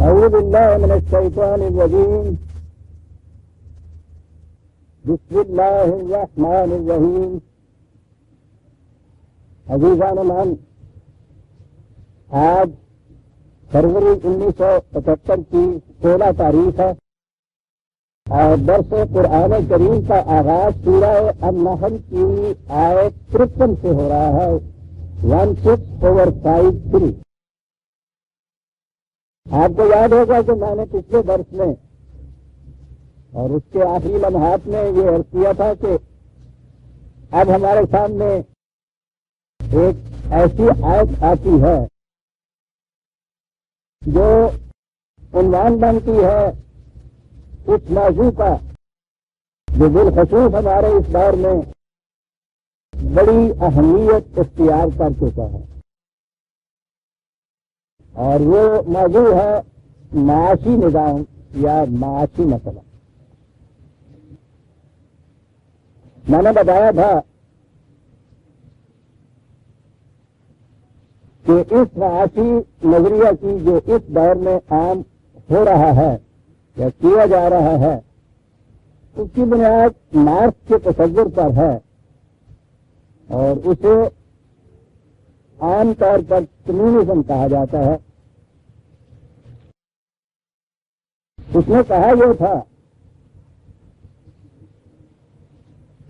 اعوذ باللہ من الشیطان الرجیم بسم اللہ الرحمن الرحیم. عزیزان من، آج فروری 1975 کی 16 تاریخ ہے اور درس قرآن کریم کا آغاز سورہ النحل کی آیت 53 سے ہو رہا ہے. 16/5-3. آپ کو یاد ہوگا کہ میں نے پچھلے درس میں اور اس کے آخری لمحات میں یہ عرض کیا تھا کہ اب ہمارے سامنے ایک ایسی آیت آتی ہے جو عنوان بنتی ہے اس موضوع کا جو بالخصوص ہمارے اس دور میں بڑی اہمیت اختیار کر چکا ہے، اور وہ موضوع ہے معاشی نظام یا معاشی مسئلہ. میں نے بتایا تھا کہ اس معاشی نظریہ کی جو اس دور میں عام ہو رہا ہے یا کیا جا رہا ہے، اس کی بنیاد مارکس کے تصور پر ہے اور اسے عام طور پر کمیونزم کہا جاتا ہے. اس نے کہا یہ تھا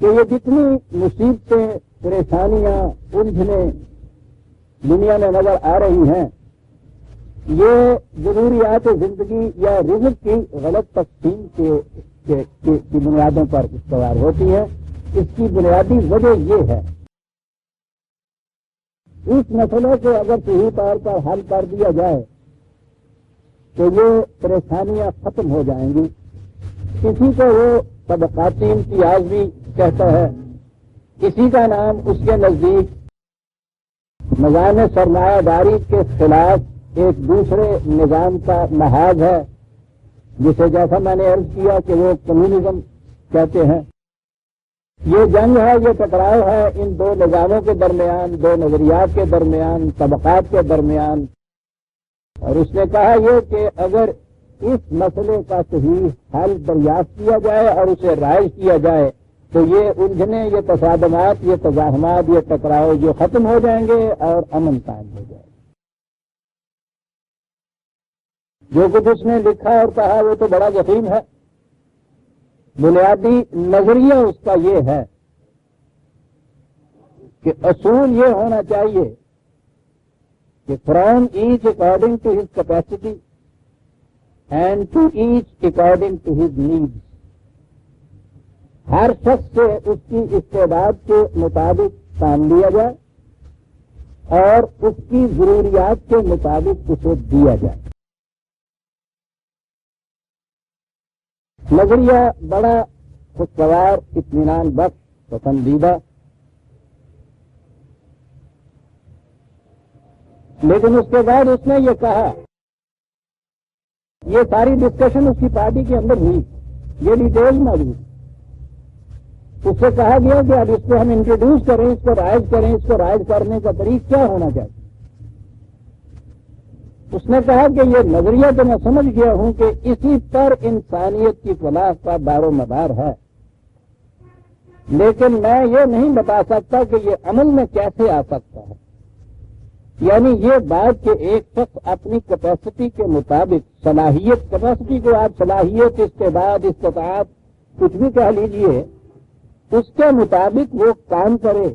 کہ یہ جتنی مصیبتیں، پریشانیاں، الجھنیں دنیا میں نظر آ رہی ہیں، یہ ضروریات زندگی یا رزق کی غلط تقسیم کی بنیادوں پر استوار ہوتی ہیں. اس کی بنیادی وجہ یہ ہے. اس مسئلے کو اگر صحیح طور پر حل کر دیا جائے تو یہ پریشانیاں ختم ہو جائیں گی. کسی کو وہ طبقاتی امتیاز بھی کہتا ہے، کسی کا نام اس کے نزدیک نظام سرمایہ داری کے خلاف ایک دوسرے نظام کا محاذ ہے، جسے جیسا میں نے عرض کیا کہ وہ کمیونزم کہتے ہیں. یہ جنگ ہے، یہ ٹکراؤ ہے ان دو نظاموں کے درمیان، دو نظریات کے درمیان، طبقات کے درمیان. اور اس نے کہا یہ کہ اگر اس مسئلے کا صحیح حل دریافت کیا جائے اور اسے رائج کیا جائے تو یہ الجھنیں، یہ تصادمات، یہ تزاحمات، یہ ٹکراؤ جو ختم ہو جائیں گے اور امن قائم ہو جائے گا. جو کچھ اس نے لکھا اور کہا وہ تو بڑا ضخیم ہے. بنیادی نظریہ اس کا یہ ہے کہ اصول یہ ہونا چاہیے کہ from each according to his capacity and to each according to his needs. ہر شخص سے اس کی استعداد کے مطابق کام لیا جائے اور اس کی ضروریات کے مطابق اسے دیا جائے. نظریہ بڑا خوشگوار، اطمینان بخش، پسندیدہ. لیکن اس کے بعد اس نے یہ کہا، یہ ساری ڈسکشن اس کی پارٹی کے اندر ہوئی، یہ ڈیٹیل موجود. اس سے کہا گیا کہ اب اس کو ہم انٹروڈیوس کریں، اس کو رائج کریں، اس کو رائج کرنے کا طریقہ کیا ہونا چاہیے. اس نے کہا کہ یہ نظریہ تو میں سمجھ گیا ہوں کہ اسی پر انسانیت کی فلاح کا دار و مدار ہے، لیکن میں یہ نہیں بتا سکتا کہ یہ عمل میں کیسے آ سکتا ہے. یعنی یہ بات کہ ایک شخص اپنی کیپیسٹی کے مطابق، صلاحیت، کیپیسٹی کو آپ صلاحیت، استعداد، استطاعت کچھ بھی کہہ لیجئے، اس کے مطابق وہ کام کرے،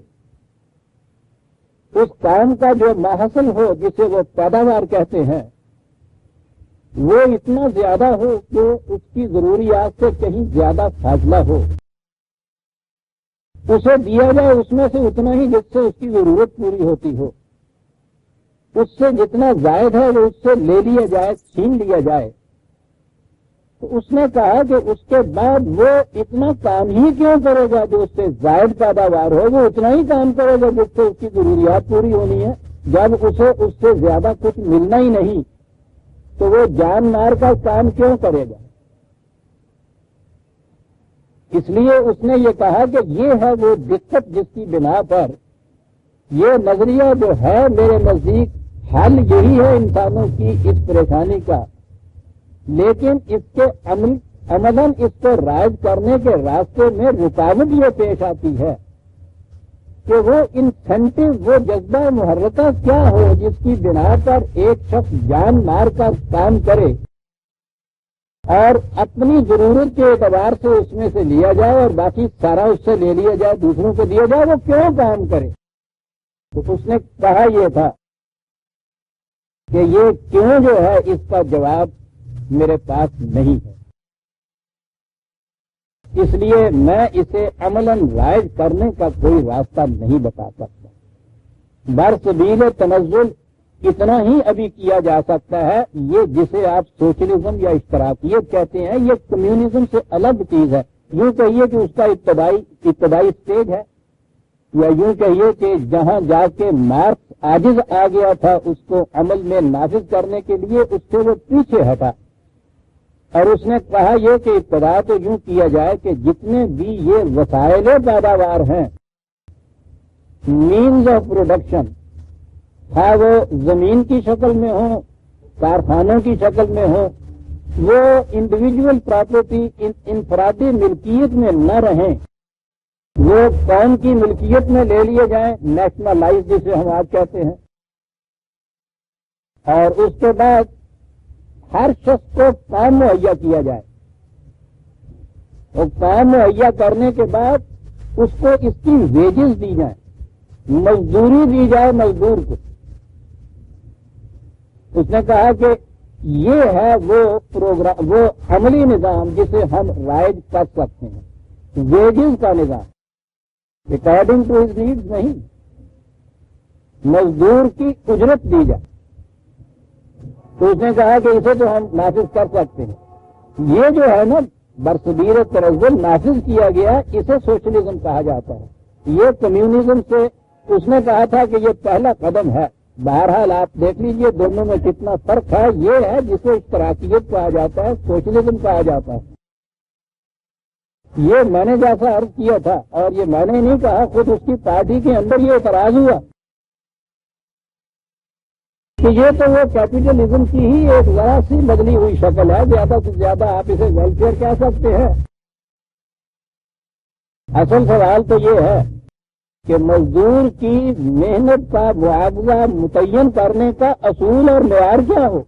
اس کام کا جو محصول ہو جسے وہ پیداوار کہتے ہیں وہ اتنا زیادہ ہو کہ اس کی ضروریات سے کہیں زیادہ فاصلہ ہو، اسے دیا جائے اس میں سے اتنا ہی جس سے اس کی ضرورت پوری ہوتی ہو. اس سے جتنا زائد ہے وہ اس سے لے لیا جائے، چھین لیا جائے. تو اس نے کہا کہ اس کے بعد وہ اتنا کام ہی کیوں کرے گا جو اس سے زائد پیداوار ہو، وہ اتنا ہی کام کرے گا جس سے اس کی ضروریات پوری ہونی ہے. جب اسے اس سے زیادہ کچھ ملنا ہی نہیں تو وہ جان مار کا کام کیوں کرے گا. اس لیے اس نے یہ کہا کہ یہ ہے وہ دقت جس کی بنا پر یہ نظریہ جو ہے میرے نزدیک حل یہی ہے انسانوں کی اس پریشانی کا لیکن اس کے عملاً اس کو رائج کرنے کے راستے میں رکاوٹ یہ پیش آتی ہے کہ وہ انسینٹو، وہ جذبہ محرکہ کیا ہو جس کی بنا پر ایک شخص جان مار کر کام کرے اور اپنی ضرورت کے اعتبار سے اس میں سے لیا جائے اور باقی سارا اس سے لے لیا جائے، دوسروں کو دیا جائے، وہ کیوں کام کرے؟ تو اس نے کہا یہ تھا کہ یہ کیوں جو ہے اس کا جواب میرے پاس نہیں ہے، اس لیے میں اسے عملاً رائج کرنے کا کوئی راستہ نہیں بتا سکتا۔ برسبیل تنزل اتنا ہی ابھی کیا جا سکتا ہے، یہ جسے آپ سوشلزم یا اشتراکیت کہتے ہیں، یہ کمیونزم سے الگ چیز ہے۔ یوں کہیے کہ اس کا ابتدائی سٹیج ہے، یا یوں کہیے کہ جہاں جا کے مارکس عاجز آ گیا تھا اس کو عمل میں نافذ کرنے کے لیے، اس سے وہ پیچھے ہٹا اور اس نے کہا یہ کہ ابتدا تو یوں کیا جائے کہ جتنے بھی یہ وسائل پیداوار ہیں، مینز آف پروڈکشن، خواہ وہ زمین کی شکل میں ہوں، کارخانوں کی شکل میں ہوں، وہ انڈیویجول پراپرٹی انفرادی ملکیت میں نہ رہیں، وہ قوم کی ملکیت میں لے لیے جائیں، نیشنلائز جسے ہم آج کہتے ہیں، اور اس کے بعد ہر شخص کو کام مہیا کیا جائے، اور کام مہیا کرنے کے بعد اس کو اس کی ویجز دی جائیں، مزدوری دی جائے مزدور کو۔ اس نے کہا کہ یہ ہے وہ پروگرام، وہ عملی نظام جسے ہم رائج کر سکتے ہیں، ویجز کا نظام، اکارڈنگ ٹو ہز نیڈز نہیں، مزدور کی اجرت دی جائے۔ تو اس نے کہا کہ اسے تو ہم نافذ کر سکتے ہیں۔ یہ جو ہے نا برصغیر تنزل نافذ کیا گیا، اسے سوشلزم کہا جاتا ہے۔ یہ کمیونزم سے اس نے کہا تھا کہ یہ پہلا قدم ہے۔ بہرحال آپ دیکھ لیجئے دونوں میں کتنا فرق ہے۔ یہ ہے جسے اشتراکیت کہا جاتا ہے، سوشلزم کہا جاتا ہے۔ یہ میں نے جیسا عرض کیا تھا، اور یہ میں نے نہیں کہا، خود اس کی پارٹی کے اندر یہ اعتراض ہوا کہ یہ تو وہ کیپٹلزم کی ہی ایک ذرا سی بدلی ہوئی شکل ہے، زیادہ سے زیادہ آپ اسے ویلفیئر کہہ سکتے ہیں۔ اصل سوال تو یہ ہے کہ مزدور کی محنت کا معاوضہ متعین کرنے کا اصول اور معیار کیا ہو۔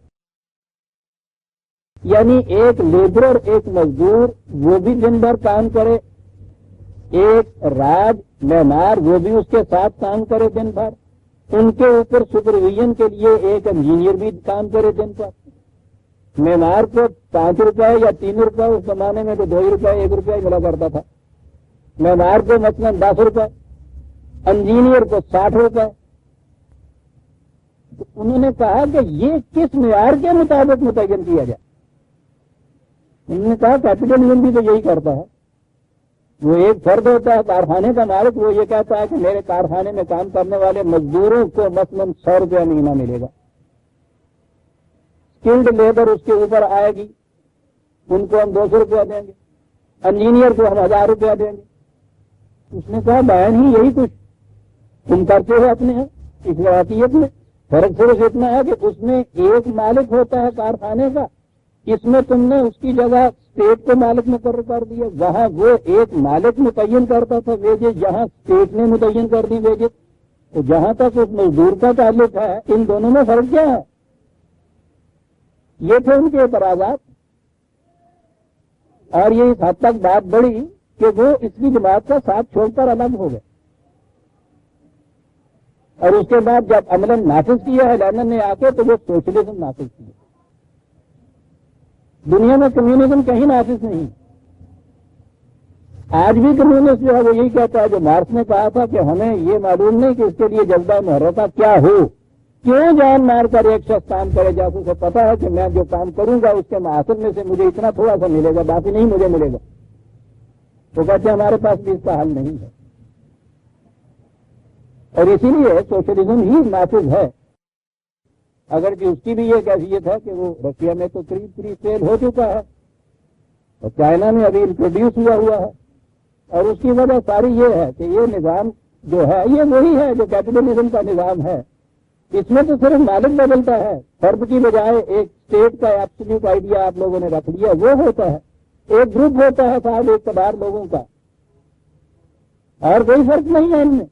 یعنی ایک لیبرر، ایک مزدور، وہ بھی دن بھر کام کرے، ایک راج معمار وہ بھی اس کے ساتھ کام کرے دن بھر، ان کے اوپر سپرویژن کے لیے ایک انجینئر بھی کام کرے دن پر۔ معمار کو 5 روپے یا 3 روپے، اس زمانے میں تو 2 روپے 1 روپیہ ملا کرتا تھا، معمار کو مثلاً 10 روپے، انجینئر کو 60 روپے۔ تو انہوں نے کہا کہ یہ کس معیار کے مطابق متعین کیا جائے؟ انہوں نے کہا کیپٹلزم بھی تو یہی کرتا ہے۔ وہ ایک فرد ہوتا ہے کارخانے کا مالک، وہ یہ کہتا ہے کہ میرے کارخانے میں کام کرنے والے مزدوروں کو مثلاً 100 روپیہ مہینہ ملے گا، اسکلڈ لیبر اس کے اوپر آئے گی، ان کو ہم 200 روپیہ دیں گے، انجینئر کو ہم 1000 روپیہ دیں گے۔ اس نے کہا بہن ہی یہی کچھ تم کرتے ہو اپنے ہیں اس واقعیت میں، فرق صرف اتنا ہے کہ اس میں ایک مالک ہوتا ہے کارخانے کا، اس میں تم نے اس کی جگہ اسٹیٹ کو مالک مقرر کر دیا۔ وہاں وہ ایک مالک متعین کرتا تھا ویجز، یہاں اسٹیٹ نے متعین کر دی ویجز۔ تو جہاں تک اس مزدور کا تعلق ہے، ان دونوں میں فرق کیا ہے؟ یہ تھے ان کے اعتراضات، اور یہ اس حد تک بات بڑھی کہ وہ اس کی جماعت کا ساتھ چھوڑ کر الگ ہو گئے۔ اور اس کے بعد جب عملاً نافذ کیا ہے لینن نے آ کے، تو وہ سوشلزم نافذ کیا۔ دنیا میں کمیونزم کہیں نافذ نہیں۔ آج بھی کمیونسٹ جو ہے وہ یہی کہتا ہے جو مارکس نے کہا تھا کہ ہمیں یہ معلوم نہیں کہ اس کے لیے جذبہ محرکہ کیا ہو، کیوں جان مار کر ایک شخص کام کرے جب اسے پتا ہے کہ میں جو کام کروں گا اس کے محاصر میں سے مجھے اتنا تھوڑا سا ملے گا، باقی نہیں مجھے ملے گا۔ تو کہتے ہیں ہمارے پاس بھی اس کا حل نہیں ہے، اور اسی لیے سوشلزم ہی نافذ ہے، اگرچہ اس کی بھی یہ کیفیت ہے کہ وہ رشیا میں تو قریب فیل ہو چکا ہے اور چائنا میں ابھی انٹروڈیوس ہوا ہے، اور اس کی وجہ ساری یہ ہے کہ یہ نظام جو ہے یہ وہی ہے جو کیپٹلزم کا نظام ہے، اس میں تو صرف مالک بدلتا ہے، فرد کی بجائے ایک اسٹیٹ کا ایبسولوٹ آئیڈیا آپ لوگوں نے رکھ لیا، وہ ہوتا ہے، ایک گروپ ہوتا ہے صاحب اقتدار لوگوں کا، اور کوئی فرق نہیں ہے ان میں،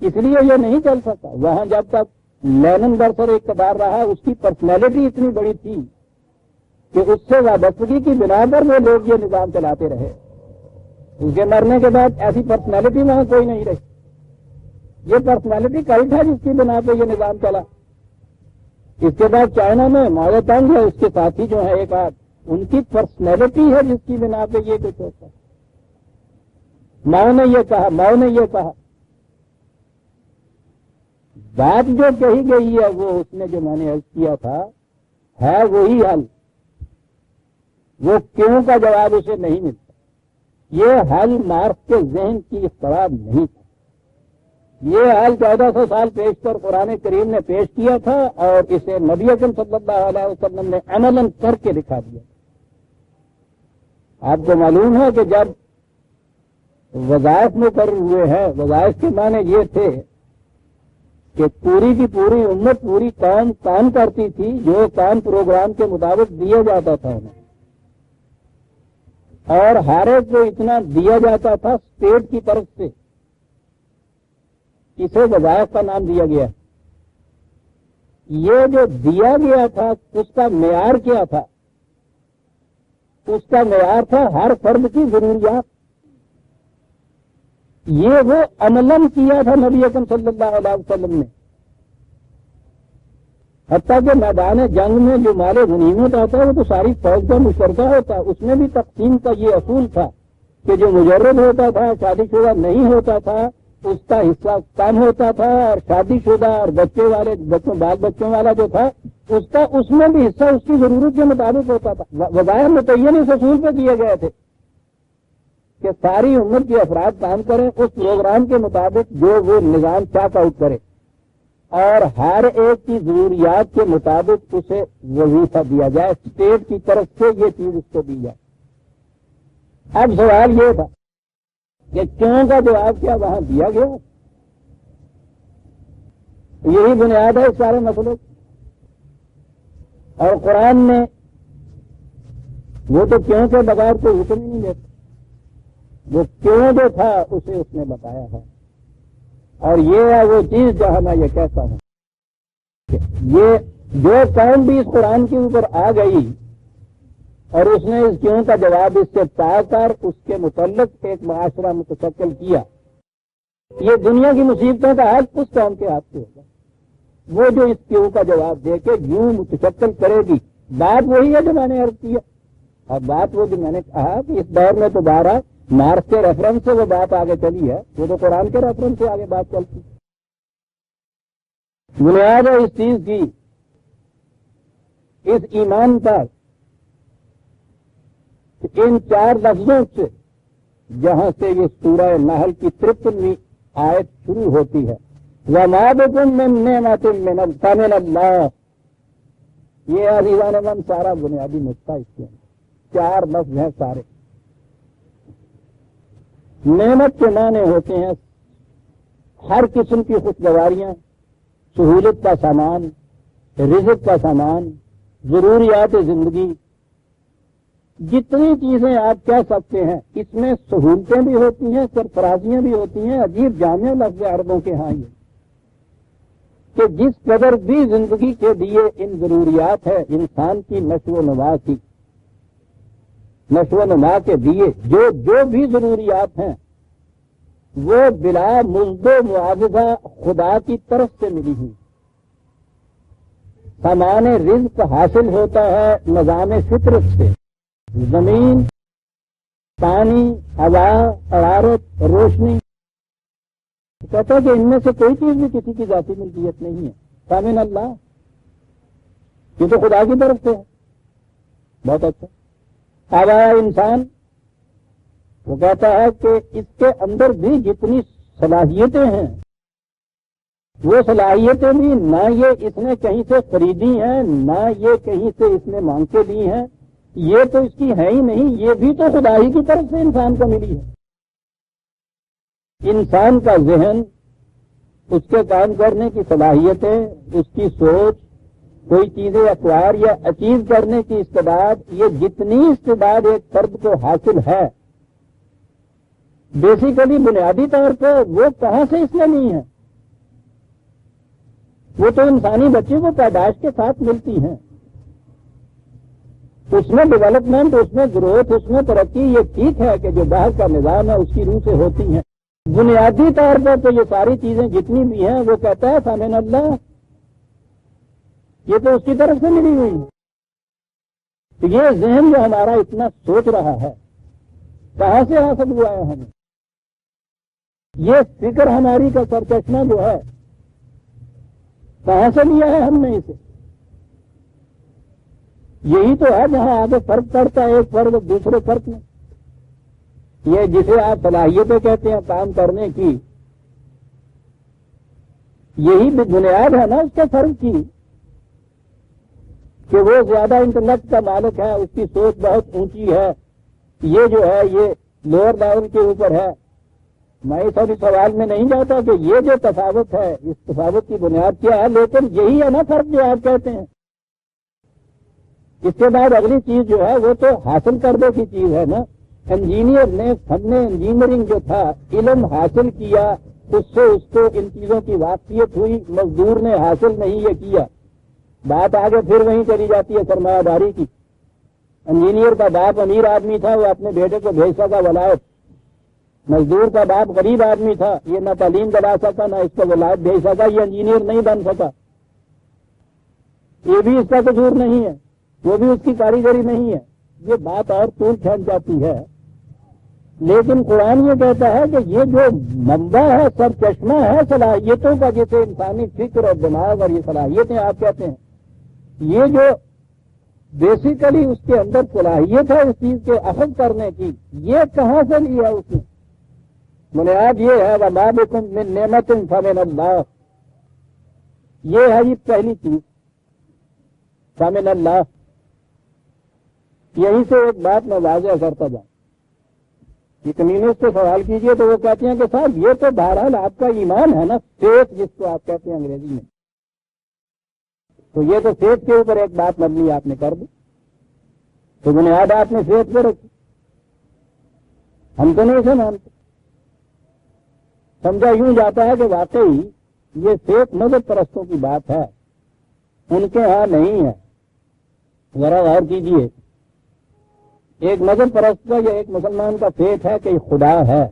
اس لیے یہ نہیں چل سکتا۔ وہاں جب تک لینن برسر اقتدار رہا، اس کی پرسنالٹی اتنی بڑی تھی کہ اس سے وابستگی کی بنا پر وہ لوگ یہ نظام چلاتے رہے۔ اس کے مرنے کے بعد ایسی پرسنالٹی وہاں کوئی نہیں رہی، یہ پرسنالٹی کلٹ ہے جس کی بنا پہ یہ نظام چلا۔ اس کے بعد چائنا میں ماؤ تنگ ہے، اس کے ساتھی جو ہے ایک آدھ، ان کی پرسنالٹی ہے جس کی بنا پہ یہ کچھ ہوتا ہے۔ ماؤ نے یہ کہا، بات جو کہی گئی ہے وہ اس نے جو میں نے عرض کیا تھا ہے وہی حل، وہ کیوں کا جواب اسے نہیں ملتا۔ یہ حل مارکس کے ذہن کی اختراع نہیں تھا، یہ حل 1400 سال پیش کر قرآن کریم نے پیش کیا تھا، اور اسے نبی اکرم صلی اللہ علیہ وسلم نے عملاً کر کے دکھا دیا۔ آپ کو معلوم ہے کہ جب وظائف مقرر ہوئے ہیں، وظائف کے معنی یہ تھے کہ پوری کی پوری امت، پوری قوم کام کرتی تھی، جو کام پروگرام کے مطابق دیا جاتا تھا انہیں، اور ہر ایک کو اتنا دیا جاتا تھا اسٹیٹ کی طرف سے، اسے وظائف کا نام دیا گیا۔ یہ جو دیا گیا تھا اس کا معیار کیا تھا؟ اس کا معیار تھا ہر فرد کی ضروریات۔ یہ وہ عملاً کیا تھا نبی اکرم صلی اللہ علیہ وسلم نے، حتیٰ کہ میدان جنگ میں جو مال غنیمت آتا ہے وہ تو ساری فوج کا مشترکہ ہوتا ہے، اس میں بھی تقسیم کا یہ اصول تھا کہ جو مجرد ہوتا تھا، شادی شدہ نہیں ہوتا تھا، اس کا حصہ کم ہوتا تھا، اور شادی شدہ اور بال بچوں والا جو تھا اس میں بھی حصہ اس کی ضرورت کے مطابق ہوتا تھا۔ وظائف متعین اس اصول پہ کیے گئے تھے کہ ساری امت کے افراد کام کریں اس پروگرام کے مطابق جو وہ نظام چاک آؤٹ کرے، اور ہر ایک کی ضروریات کے مطابق اسے وظیفہ دیا جائے، اسٹیٹ کی طرف سے یہ چیز اس کو دی جائے۔ اب سوال یہ تھا کہ کیوں کا جواب کیا وہاں دیا گیا، یہی بنیاد ہے اس سارے مسئلے کی۔ اور قرآن نے وہ تو کیوں کے بغیر کوئی حکم ہی نہیں دیتا، وہ کیوں جو تھا اسے اس نے بتایا ہے، اور یہ ہے وہ چیز جہاں میں یہ کہتا ہوں کہ یہ جو قوم بھی اس قرآن کے اوپر آ گئی اور اس نے اس کیوں کا جواب اس سے پا کر اس کے متعلق ایک معاشرہ متشکل کیا، یہ دنیا کی مصیبتوں کا حل اس قوم کے ہاتھ سے ہوگا، وہ جو اس کیوں کا جواب دے کے یوں متشکل کرے گی۔ بات وہی ہے جو میں نے عرض کیا، اور بات وہ جو میں نے کہا کہ اس دور میں تو بارہ مارکس کے ریفرنس سے وہ بات آگے چلی ہے، وہ تو قرآن کے ریفرنس سے آگے بات چلتی۔ بنیاد ہے اس چیز کی، اس ایمان پر، ان چار لفظوں سے جہاں سے یہ سورہ نحل کی 53ویں آیت شروع ہوتی ہے، وَمَا بِكُم مِّن نِّعْمَةٍ فَمِنَ اللَّهِ، یہ عزیزان من سارا بنیادی نقطہ اس کے چار لفظ ہیں سارے۔ نعمت کے معنی ہوتے ہیں ہر قسم کی خوشگواریاں، سہولت کا سامان، رزق کا سامان، ضروریات زندگی، جتنی چیزیں آپ کہہ سکتے ہیں، اس میں سہولتیں بھی ہوتی ہیں، سرفرازیاں بھی ہوتی ہیں۔ عجیب جامع لفظ عربوں کے ہاں یہ کہ جس قدر بھی زندگی کے لیے ان ضروریات ہے انسان کی نشو و نما کے لیے جو بھی ضروریات ہیں وہ بلا مزد و معاوضہ خدا کی طرف سے ملی ہوئی۔ سامان رزق حاصل ہوتا ہے نظام فطرت سے، زمین، پانی، ہوا، حرارت، روشنی۔ کہتا ہے کہ ان میں سے کوئی چیز بھی کسی کی ذاتی ملکیت نہیں ہے، فمن اللہ، یہ تو خدا کی طرف سے ہے۔ بہت اچھا۔ ہوا انسان، وہ کہتا ہے کہ اس کے اندر بھی جتنی صلاحیتیں ہیں وہ صلاحیتیں بھی نہ یہ اس نے کہیں سے خریدی ہیں، نہ یہ کہیں سے اس نے مانگ کے لی ہیں، یہ تو اس کی ہے ہی نہیں، یہ بھی تو خدا ہی کی طرف سے انسان کو ملی ہے۔ انسان کا ذہن، اس کے کام کرنے کی صلاحیتیں، اس کی سوچ، کوئی چیزیں اکوائر یا اچیو کرنے کی استعداد، یہ جتنی استعداد ایک فرد کو حاصل ہے بیسیکلی بنیادی طور پہ وہ کہاں سے اس میں نہیں ہے؟ وہ تو انسانی بچے کو پیدائش کے ساتھ ملتی ہیں. اس میں ڈیولپمنٹ، اس میں گروتھ، اس میں ترقی، یہ ٹھیک ہے کہ جو باہر کا نظام ہے اس کی روح سے ہوتی ہیں. بنیادی طور پر تو یہ ساری چیزیں جتنی بھی ہیں وہ کہتا ہے فمن اللہ، یہ تو اس کی طرف سے ملی ہوئی ہے. تو یہ ذہن جو ہمارا اتنا سوچ رہا ہے کہاں سے حاصل ہوا ہے ہمیں؟ یہ فکر ہماری کا سرچشمہ جو ہے کہاں سے لیا ہے ہم نے اسے؟ یہی تو ہے جہاں آگے فرق پڑتا ہے ایک فرق دوسرے فرق میں. یہ جسے آپ صلاحیتیں کہتے ہیں کام کرنے کی، یہی بنیاد ہے نا اس کے فرق کی کہ وہ زیادہ انٹلیکٹ کا مالک ہے، اس کی سوچ بہت اونچی ہے، یہ جو ہے یہ لوور لیول کے اوپر ہے. میں اس ابھی سوال میں نہیں جاتا کہ یہ جو تفاوت ہے اس تفاوت کی بنیاد کیا ہے، لیکن یہی ہے نا فرق جو آپ کہتے ہیں. اس کے بعد اگلی چیز جو ہے وہ تو حاصل کرنے کی چیز ہے نا. انجینئر نے فن انجینئرنگ جو تھا علم حاصل کیا، اس سے اس کو ان چیزوں کی واقفیت ہوئی. مزدور نے حاصل نہیں یہ کیا، بات آگے پھر وہیں چلی جاتی ہے سرمایہ داری کی. انجینئر کا باپ امیر آدمی تھا، وہ اپنے بیٹے کو بھیج سکا ولایت. مزدور کا باپ غریب آدمی تھا، یہ نہ تعلیم دلا سکا نہ اس کو ولایت بھیج سکا، یہ انجینئر نہیں بن سکا. یہ بھی اس کا قصور نہیں ہے، وہ بھی اس کی کاریگری نہیں ہے. یہ بات اور طول کھینچ جاتی ہے. لیکن قرآن یہ کہتا ہے کہ یہ جو منبع ہے، سر چشمہ ہے صلاحیتوں کا، جیسے انسانی فکر اور دماغ اور یہ صلاحیتیں آپ کہتے ہیں، یہ جو بیسیکلی اس کے اندر صلاحیت ہے اس چیز کے اخذ کرنے کی، یہ کہاں سے لی ہے اس نے؟ بنیاد یہ ہے وَمَا بِكُم مِّن نِّعْمَةٍ فَمِنَ اللَّهِ. یہ ہے یہ پہلی چیز فَمِنَ اللَّهِ. یہیں سے ایک بات میں واضح کرتا جاؤں. یہ کمیونسٹ سے سوال کیجئے تو وہ کہتے ہیں کہ صاحب یہ تو بہرحال آپ کا ایمان ہے نا، فیتھ جس کو آپ کہتے ہیں انگریزی میں. تو یہ تو فیتھ کے اوپر ایک بات مبنی آپ نے کر دی، تو بنیاد آپ نے فیتھ پہ رکھی. ہم تو نہیں اسے مانتے. سمجھا یوں جاتا ہے کہ واقعی یہ فیتھ مذہب پرستوں کی بات ہے، ان کے ہاں نہیں ہے. ذرا غور کیجیے، ایک مذہب پرست کا یا ایک مسلمان کا فیتھ ہے کہ خدا ہے،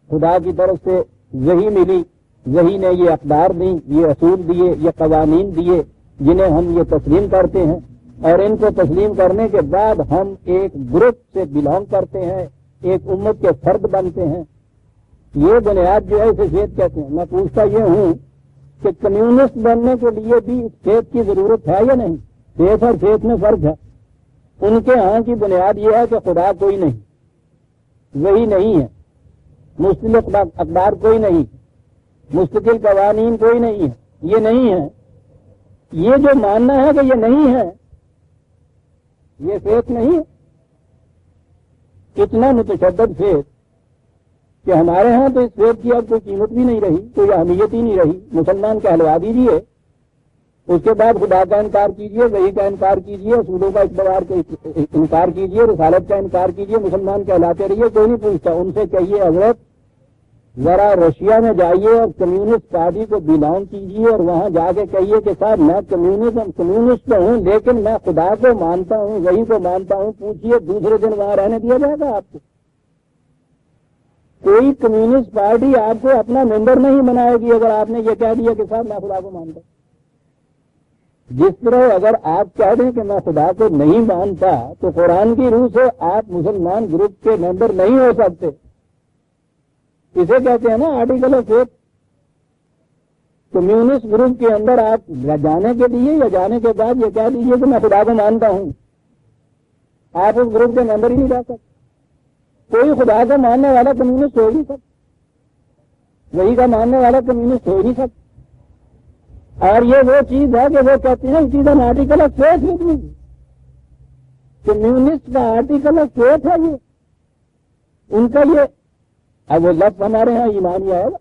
خدا کی طرف سے وحی ملی، وحی نے یہ اقدار دی، یہ اصول دیے، یہ قوانین دیے جنہیں ہم یہ تسلیم کرتے ہیں، اور ان کو تسلیم کرنے کے بعد ہم ایک گروپ سے بلانگ کرتے ہیں، ایک امت کے فرد بنتے ہیں. یہ بنیاد جو ہے اسے فیتھ کہتے ہیں. میں پوچھتا یہ ہوں کہ کمیونسٹ بننے کے لیے بھی اس فیتھ کی ضرورت ہے یا نہیں؟ فیتھ اور فیتھ میں فرق ہے. ان کے ہاں کی بنیاد یہ ہے کہ خدا کوئی نہیں، وہی نہیں ہے، مستقل اقدار کوئی نہیں، مستقل قوانین کوئی نہیں ہے. یہ نہیں ہے. یہ جو ماننا ہے کہ یہ نہیں ہے، یہ فیتھ نہیں ہے. اتنا متشدد فیتھ کہ ہمارے ہاں تو اس فیتھ کی اب کوئی قیمت بھی نہیں رہی، کوئی اہمیت ہی نہیں رہی. مسلمان کہلوا دیجیے، اس کے بعد خدا کا انکار کیجیے، وحی کا انکار کیجیے، اصولوں کا اقتدار کا انکار کیجیے، رسالت کا انکار کیجیے، مسلمان کہلاتے رہیے، کوئی نہیں پوچھتا. ان سے کہیے حضرت ذرا رشیا میں جائیے اور کمیونسٹ پارٹی کو بلانگ کیجیے اور وہاں جا کے کہیے کہ صاحب میں کمیونسٹ ہوں لیکن میں خدا کو مانتا ہوں، وحی کو مانتا ہوں. پوچھیے دوسرے دن وہاں رہنے دیا جائے گا آپ کو؟ کوئی کمیونسٹ پارٹی آپ کو اپنا ممبر نہیں بنائے گی اگر آپ نے یہ کہہ دیا کہ صاحب میں خدا کو مانتا ہوں. جس طرح اگر آپ کہہ دیں کہ میں خدا کو نہیں مانتا تو قرآن کی روح سے آپ مسلمان گروپ کے ممبر نہیں ہو سکتے. اسے کہتے ہیں نا article of faith. Communist group کے اندر آپ جانے کے لیے یا جانے کے بعد یہ کہہ دیجیے کہ میں خدا کو مانتا ہوں، آپ اس گروپ کے ممبر ہی نہیں جا سکتے. کوئی خدا کو ماننے والا کمیونسٹ ہو نہیں سکتا، وہی کا ماننے والا کمیونسٹ ہو نہیں سکتا. اور یہ وہ چیز ہے کہ وہ کہتے ہیں چیز ہم آرٹیکل آف فیتھ لکھ لیجیے. کمیونسٹ کا آرٹیکل آف فیتھ ہے یہ ان کا. یہ اب وہ لفظ ہمارے ہاں ایمان ہی آئے گا.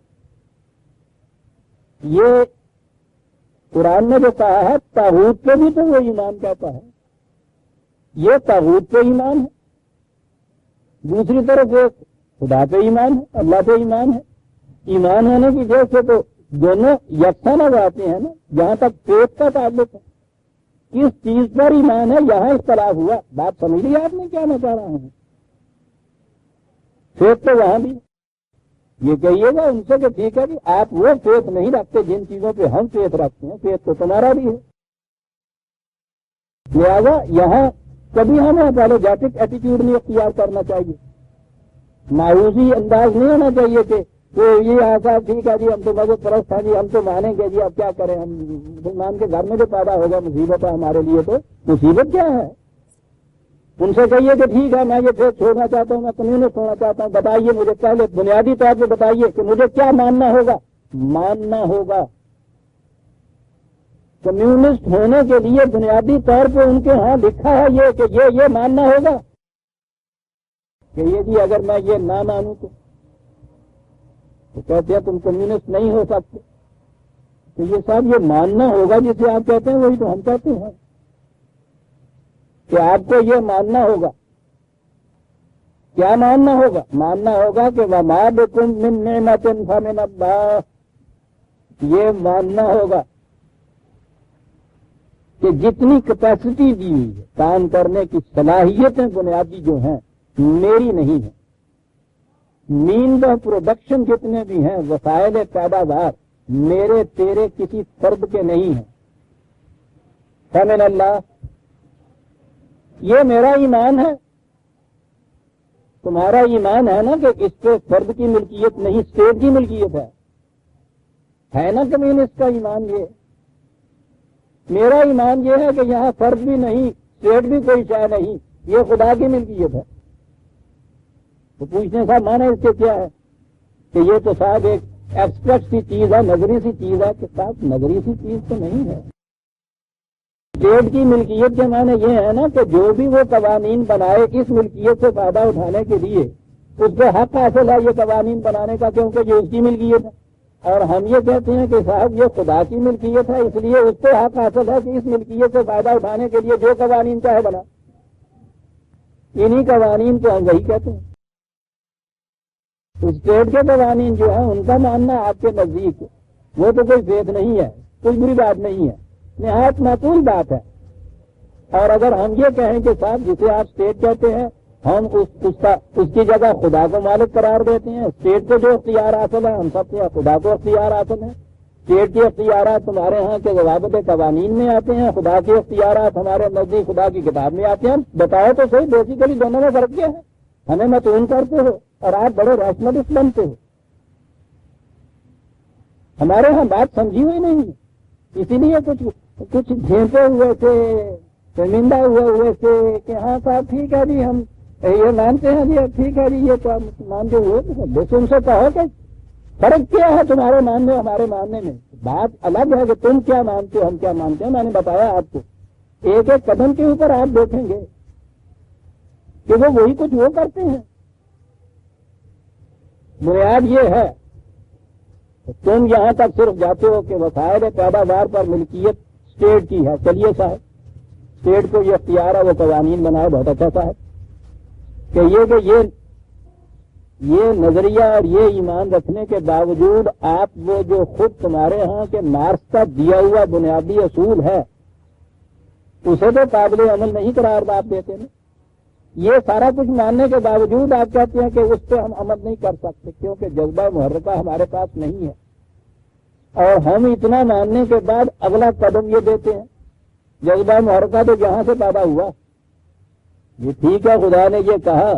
یہ قرآن نے جو کہا ہے طاغوت پہ بھی تو وہ ایمان کہتا ہے، یہ طاغوت پہ ایمان ہے، دوسری طرف ایک خدا پہ ایمان ہے، اللہ پہ ایمان ہے۔ ایمان ہونے کی وجہ سے تو دونوں یکساں نظر آتے ہیں نا۔ جہاں تک فیتھ کا تعلق ہے، کس چیز پر ایمان ہے یہاں اختلاف ہوا۔ بات سمجھ لی آپ نے کیا میں کہہ رہا ہوں؟ فیتھ تو وہاں بھی یہ کہیے گا ان سے کہ ٹھیک ہے جی آپ وہ فیتھ نہیں رکھتے جن چیزوں پہ ہم فیتھ رکھتے ہیں، فیتھ تو تمہارا بھی ہے، لہذا یہاں کبھی ہمیں اپالوجیٹک ایٹیٹیوڈ نہیں اختیار کرنا چاہیے، مایوسی انداز نہیں ہونا چاہیے کہ تو یہ آسا ٹھیک ہے جی ہم تو مذہب پرست ہیں جی ہم تو مانیں گے جی اب کیا کریں، ہم مسلمان کے گھر میں جو پیدا ہوگا مصیبت ہے ہمارے لیے، تو مصیبت کیا ہے؟ ان سے کہیے کہ ٹھیک ہے میں یہ فیتھ چھوڑنا چاہتا ہوں، میں کمیونسٹ ہونا چاہتا ہوں، بتائیے مجھے پہلے بنیادی طور پہ بتائیے کہ مجھے کیا ماننا ہوگا۔ ماننا ہوگا کمیونسٹ ہونے کے لیے بنیادی طور پہ ان کے ہاں لکھا ہے یہ کہ یہ ماننا ہوگا کہ یہ جی اگر میں یہ نہ مانوں تو کہتے ہیں تم کمیونسٹ نہیں ہو سکتے، تو یہ صاحب یہ ماننا ہوگا جسے آپ کہتے ہیں وہی تو ہم کہتے ہیں کہ آپ کو یہ ماننا ہوگا۔ کیا ماننا ہوگا؟ ماننا ہوگا کہ وَمَا بِكُم مِّن نِّعْمَةٍ فَمِنَ اللَّهِ، یہ ماننا ہوگا کہ جتنی کیپیسٹی دی ہوئی ہے کام کرنے کی صلاحیتیں بنیادی جو ہیں میری نہیں ہیں، مینز آف پروڈکشن جتنے بھی ہیں وسائل پیداوار میرے تیرے کسی فرد کے نہیں ہیں۔ فَمِنَ اللَّهِ، یہ میرا ایمان ہے۔ تمہارا ایمان ہے نا کہ اس پہ فرد کی ملکیت نہیں اسٹیٹ کی ملکیت ہے نا کمیونسٹ کا ایمان یہ۔ میرا ایمان یہ ہے کہ یہاں فرد بھی نہیں اسٹیٹ بھی کوئی شے نہیں، یہ خدا کی ملکیت ہے۔ تو پوچھنے صاحب مانا اس کے کیا ہے کہ یہ تو صاحب ایک ایبسٹریکٹ سی چیز ہے، نظری سی چیز ہے، کہ صاحب نظری سی چیز تو نہیں ہے۔ اسٹیٹ کی ملکیت کے معنی یہ ہے نا کہ جو بھی وہ قوانین بنائے اس ملکیت سے فائدہ اٹھانے کے لیے اس کو حق حاصل ہے یہ قوانین بنانے کا، کیونکہ یہ اس کی ملکیت ہے۔ اور ہم یہ کہتے ہیں کہ صاحب یہ خدا کی ملکیت ہے، اس لیے اس کو حق حاصل ہے کہ اس ملکیت سے فائدہ اٹھانے کے لیے جو قوانین چاہے بنا۔ انہی قوانین کو ہم وہی کہتے ہیں۔ اسٹیٹ کے قوانین جو ہیں ان کا ماننا آپ کے نزدیک وہ تو کوئی فیتھ نہیں ہے، کوئی بری بات نہیں ہے، نہایت معقول بات ہے۔ اور اگر ہم یہ کہیں کہ صاحب جسے آپ اسٹیٹ کہتے ہیں ہم اس کی جگہ خدا کو مالک قرار دیتے ہیں، اسٹیٹ کو جو اختیار حاصل ہے ہم سب سے خدا کو اختیار حاصل ہے، اسٹیٹ کے اختیارات تمہارے ہاں کے ضوابط قوانین میں آتے ہیں، خدا کے اختیارات ہمارے نزدیک خدا کی کتاب میں آتے ہیں۔ بتاؤ تو صحیح بیسیکلی دونوں میں فرق کیا ہے؟ ہمیں متون کرتے ہو اور آپ بڑے ریشنلسٹ بنتے ہو۔ ہمارے ہاں بات سمجھی ہوئی نہیں، اسی لیے کچھ جھینپے ہوئے تھے، شرمندہ ہوئے تھے کہ ہاں صاحب ٹھیک ہے جی ہم یہ مانتے ہیں جی ٹھیک ہے جی یہ تو مانتے ہوئے تو ان سے کہو کہ فرق کیا ہے تمہارے ماننے ہمارے ماننے میں؟ بات الگ ہے کہ تم کیا مانتے ہو ہم کیا مانتے ہیں۔ میں نے بتایا آپ کو ایک ایک قدم کے اوپر آپ دیکھیں گے کہ وہ وہی کچھ وہ کرتے ہیں۔ بنیاد یہ ہے تم یہاں تک صرف جاتے ہو کہ وسائل پیداوار پر ملکیت اسٹیٹ کی ہے، چلیے صاحب اسٹیٹ کو یہ اختیار ہے وہ قوانین بنائے، بہت اچھا صاحب کہ یہ نظریہ اور یہ ایمان رکھنے کے باوجود آپ وہ جو خود تمہارے ہاں کے مارکس کا دیا ہوا بنیادی اصول ہے اسے تو قابل عمل نہیں قرار آپ دیتے نا۔ یہ سارا کچھ ماننے کے باوجود آپ کہتے ہیں کہ اس پہ ہم عمل نہیں کر سکتے کیونکہ جذبہ محرکہ ہمارے پاس نہیں ہے، اور ہم اتنا ماننے کے بعد اگلا قدم یہ دیتے ہیں جذبہ محرکہ تو جہاں سے پیدا ہوا یہ ٹھیک ہے، خدا نے یہ کہا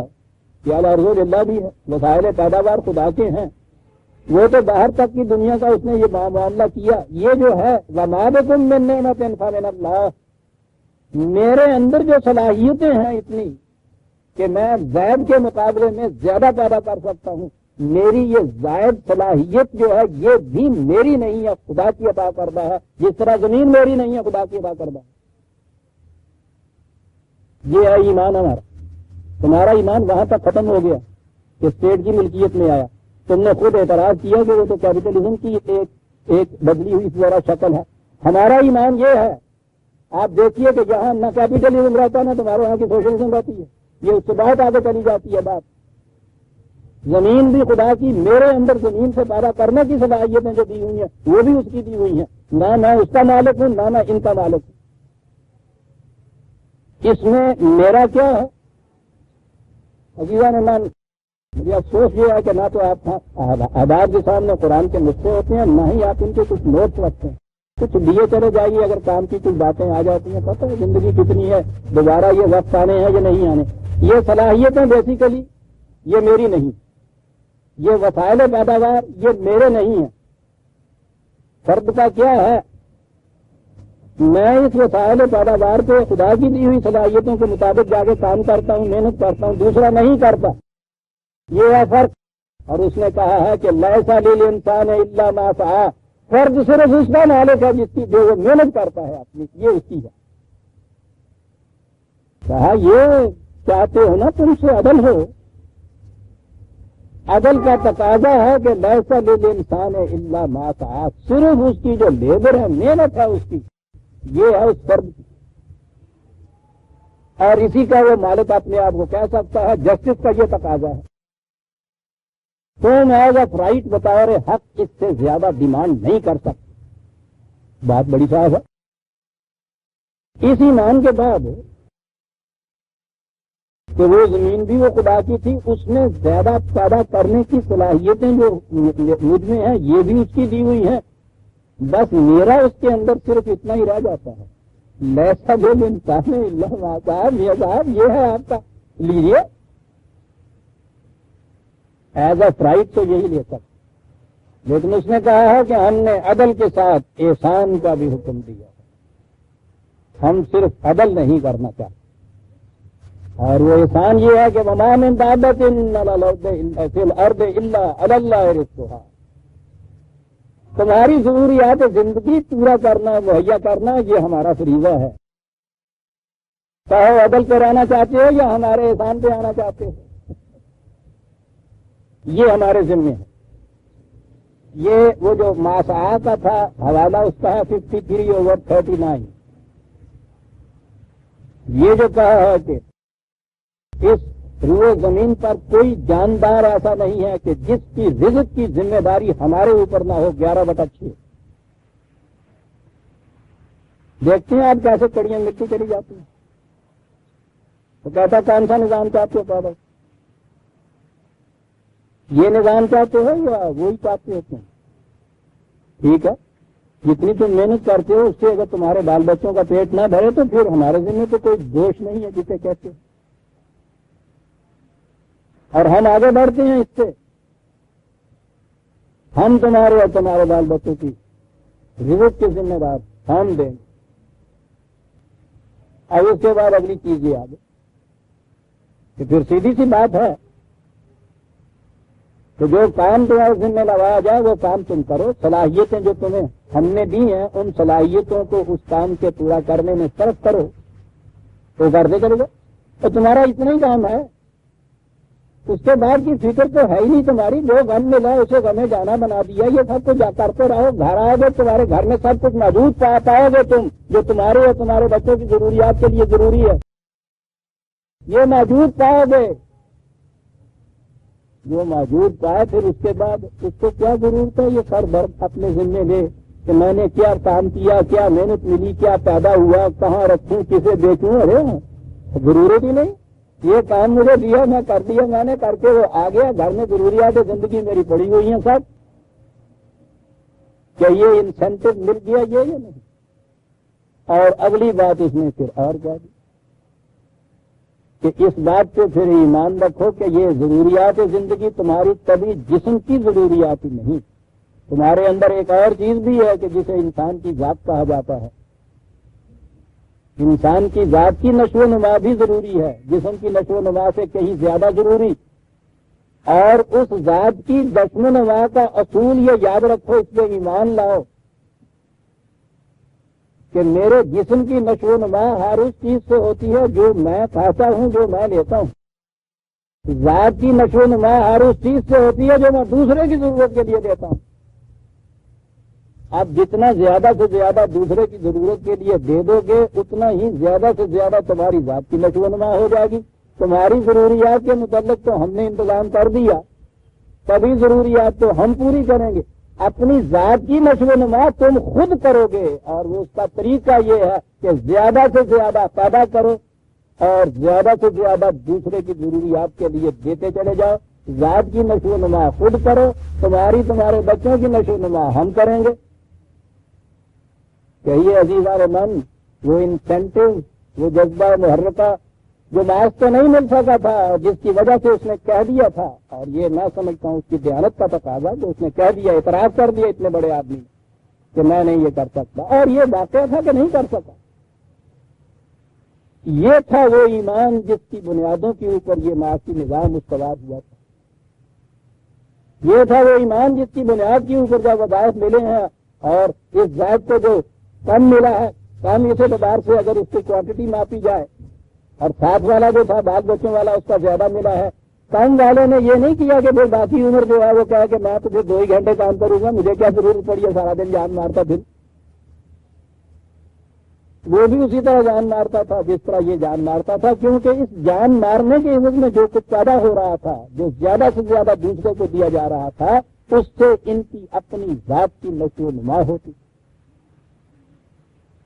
کہ الارض للہ بھی ہے، وسائل پیداوار خدا کے ہیں، وہ تو باہر تک کی دنیا کا اس نے یہ معاملہ کیا۔ یہ جو ہے وَمَا بِكُم مِّن نِّعْمَةٍ فَمِنَ اللَّهِ، میرے اندر جو صلاحیتیں ہیں اتنی کہ میں زائد کے مقابلے میں زیادہ پیدا کر سکتا ہوں، میری یہ زائد صلاحیت جو ہے یہ بھی میری نہیں ہے، خدا کی عطا کردہ ہے، جس طرح زمین میری نہیں ہے خدا کی عطا کردہ ہے۔ یہ ہے ایمان ہمارا۔ تمہارا ایمان وہاں تک ختم ہو گیا کہ اسٹیٹ کی ملکیت میں آیا، تم نے خود اعتراض کیا کہ وہ تو کیپٹلزم کی ایک بدلی ہوئی ذرا شکل ہے. ہمارا ایمان یہ ہے، آپ دیکھیے کہ جہاں نہ کیپیٹلزم رہتا نہ تمہارے وہاں کی سوشلزم رہتی ہے. یہ اس سے بہت آگے چلی جاتی ہے بات. زمین بھی خدا کی، میرے اندر زمین سے پیدا کرنے کی صلاحیتیں جو دی ہوئی ہیں وہ بھی اس کی دی ہوئی ہیں. نہ میں اس کا مالک ہوں نہ میں ان کا مالک ہوں. اس میں میرا کیا ہے؟ عزیزان اللہ، مجھے افسوس یہ ہے کہ نہ تو آپ آباد کے سامنے قرآن کے نسخے ہوتے ہیں، نہ ہی آپ ان کے کچھ نوٹس رکھتے ہیں. کچھ لیے چلے جائیے، اگر کام کی کچھ باتیں آ جاتی ہیں. پتہ ہے زندگی کتنی ہے، دوبارہ یہ وقت آنے ہیں یا نہیں آنے. یہ صلاحیتیں بیسیکلی یہ میری نہیں، یہ وسائل پیداوار یہ میرے نہیں ہیں. فرد کا کیا ہے؟ میں اس وسائل پیداوار پہ خدا کی دی ہوئی صلاحیتوں کے مطابق جا کے کام کرتا ہوں، محنت کرتا ہوں، دوسرا نہیں کرتا. یہ ہے فرق. اور اس نے کہا ہے کہ لیسا للانسان الا ما سعی، فرد صرف اس کا مالک ہے جس کی جو وہ محنت کرتا ہے اپنی، یہ اس کی ہے. کہا یہ چاہتے ہو نا تم سے عدل ہو، عدل کا تقاضا ہے کہ لیسا للانسان الا ما سعی، صرف اس کی جو لیبر ہے، محنت ہے اس کی، یہ ہے اس فرد کی. اور اسی کا وہ مالک اپنے آپ کو کہہ سکتا ہے. جسٹس کا یہ تقاضا ہے. تم ایز اے رائٹ بطور حق اس سے زیادہ ڈیمانڈ نہیں کر سکتے. بات بڑی صاف ہے. اس ایمان کے بعد کہ وہ زمین بھی وہ خدا کی تھی، اس نے زیادہ پیدا کرنے کی صلاحیتیں جو مجھ میں ہیں یہ بھی اس کی دی ہوئی ہیں. بس میرا اس کے اندر صرف اتنا ہی رہ جاتا ہے. لیسا للانسان الا ما سعی، یہ صاحب یہ ہے آپ کا، لیجیے ایز اے رائٹ تو یہی لے سکتے. لیکن اس نے کہا ہے کہ ہم نے عدل کے ساتھ احسان کا بھی حکم دیا. ہم صرف عدل نہیں کرنا چاہتے، اور وہ احسان یہ ہے کہ وما من دابۃ فی الارض الا علی اللہ رزقها، تمہاری ضروریات زندگی پورا کرنا، مہیا کرنا، یہ ہمارا فریضہ ہے. چاہے عدل پہ رہنا چاہتے ہو یا ہمارے احسان پہ آنا چاہتے ہو، یہ ہمارے ذمہ ہے. یہ وہ جو ماسعہ کا تھا حوالہ اس کا ہے 53/39. یہ جو کہا ہے کہ اس روئے زمین پر کوئی جاندار ایسا نہیں ہے کہ جس کی رزق کی ذمہ داری ہمارے اوپر نہ ہو. 11/6. دیکھتے ہیں آپ کیسے کڑیاں ملتی چلی جاتی ہیں. تو کہتا کون سا نظام چاہتے ہو پہلے؟ یہ نظام چاہتے ہو یا وہی چاہتے ہوتے ہیں؟ ٹھیک ہے، جتنی تم محنت کرتے ہو اس سے اگر تمہارے بال بچوں کا پیٹ نہ بھرے تو پھر ہمارے ذمہ تو کوئی دوش نہیں ہے جسے کہتے ہیں. اور ہم آگے بڑھتے ہیں اس سے. ہم تمہارے اور تمہارے بال بچوں کی رزق کے ذمہ دار ہم دیں گے. اب اس کے بعد اگلی چیز یہ آگے کہ پھر سیدھی سی بات ہے کہ جو کام تمہارے ذمہ لگایا جائے وہ کام تم کرو. صلاحیتیں جو تمہیں ہم نے دی ہیں ان صلاحیتوں کو اس کام کے پورا کرنے میں صرف کرو تو کرتے چلے گا. تو تمہارا اتنا ہی کام ہے، اس کے بعد کی فکر تو ہے ہی نہیں تمہاری. جو غم ملا اسے غمیں جانا بنا دیا. یہ سب کچھ کرتے رہو. گھر آؤ گے تمہارے گھر میں سب کچھ موجود پاؤ گے تم، جو تمہارے اور تمہارے بچوں کی ضروریات کے لیے ضروری ہے یہ موجود پاؤ گے. جو موجود پائے پھر اس کے بعد اس کو کیا ضرورت ہے یہ سر برد اپنے ذمے لے کہ میں نے کیا کام کیا، کیا محنت ملی، کیا پیدا ہوا، کہاں رکھوں، کسے بیچوں. ارے ضرورت ہی نہیں. یہ کام مجھے دیا، میں کر دیا، میں نے کر کے وہ آ گیا. گھر میں ضروریات زندگی میری پڑی ہوئی ہیں سب. کیا یہ انسینٹو مل گیا یہ یا نہیں؟ اور اگلی بات اس نے پھر اور کہہ دی کہ اس بات پہ پھر ایمان رکھو کہ یہ ضروریات زندگی تمہاری طبی جسم کی ضروریات ہی نہیں. تمہارے اندر ایک اور چیز بھی ہے کہ جسے انسان کی ذات کہا جاتا ہے. انسان کی ذات کی نشو و نما بھی ضروری ہے، جسم کی نشو و نما سے کہیں زیادہ ضروری. اور اس ذات کی نشو و نما کا اصول یہ یاد رکھو، اس پہ ایمان لاؤ کہ میرے جسم کی نشو و نما ہر اس چیز سے ہوتی ہے جو میں کھاتا ہوں، جو میں لیتا ہوں. ذات کی نشو و نما ہر اس چیز سے ہوتی ہے جو میں دوسرے کی ضرورت کے لیے دیتا ہوں. آپ جتنا زیادہ سے زیادہ دوسرے کی ضرورت کے لیے دے دو گے اتنا ہی زیادہ سے زیادہ تمہاری ذات کی نشو و نما ہو جائے گی. تمہاری ضروریات کے متعلق تو ہم نے انتظام کر دیا, تبھی ضروریات تو ہم پوری کریں گے. اپنی ذات کی نشو و نما تم خود کرو گے, اور وہ اس کا طریقہ یہ ہے کہ زیادہ سے زیادہ پیدا کرو اور زیادہ سے زیادہ دوسرے کی ضروریات کے لیے دیتے چلے جاؤ. ذات کی نشو و نما خود کرو, تمہارے بچوں کی نشو و نما ہم کریں گے. کہیے عزیزان من, وہ انسینٹو, وہ جذبہ محرکہ جو معاذ تو نہیں مل سکا تھا, جس کی وجہ سے اس نے کہہ دیا تھا, اور یہ میں سمجھتا ہوں اس کی دیانت کا تقاضا جو اس نے کہہ دیا, اعتراف کر دیا اتنے بڑے آدمی نے کہ میں نہیں یہ کر سکتا, اور یہ واقعہ تھا کہ نہیں کر سکا. یہ تھا وہ ایمان جس کی بنیادوں کے اوپر یہ معاشی نظام استوار ہوا تھا. یہ تھا وہ ایمان جس کی بنیاد کے اوپر جب وظائف ملے ہیں, اور اس ذات کو جو کم ملا ہے, کم اس اعتبار سے اگر اس کی کوانٹٹی ماپی جائے, اور ساتھ والا جو تھا بال بچوں والا اس کا زیادہ ملا ہے. کام والے نے یہ نہیں کیا کہ پھر باقی عمر جو ہے وہ کہا کہ میں تو پھر 2 ہی گھنٹے کام کروں گا, مجھے کیا ضرورت پڑی ہے سارا دن جان مارتا. پھر وہ بھی اسی طرح جان مارتا تھا جس طرح یہ جان مارتا تھا, کیونکہ اس جان مارنے کے عوض میں جو کچھ پیدا ہو رہا تھا, جو زیادہ سے زیادہ دوسروں کو دیا جا رہا تھا, اس سے ان کی اپنی ذات کی نشو و نما ہوتی.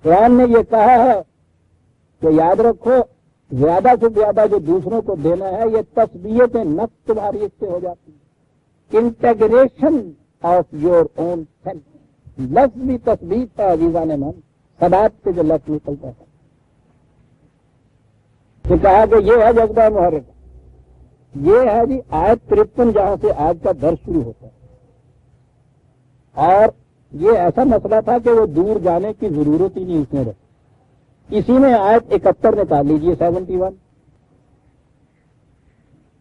قرآن نے یہ کہا ہے کہ یاد رکھو, زیادہ سے زیادہ جو دوسروں کو دینا ہے یہ تثبیت نفس تمہاری اس سے ہو جاتی ہے. Integration of your own self. لفظ بھی تثبیت ہے عزیزان من, صدات سے جو لفظ نکلتا ہے. کہ کہا کہ یہ ہے جذبہ محرک. یہ ہے جی آیت 53 جہاں سے آج کا درس شروع ہوتا ہے. اور یہ ایسا مسئلہ تھا کہ وہ دور جانے کی ضرورت ہی نہیں اس نے رکھی. اسی میں آیت 71 نکال لیجیے, 71.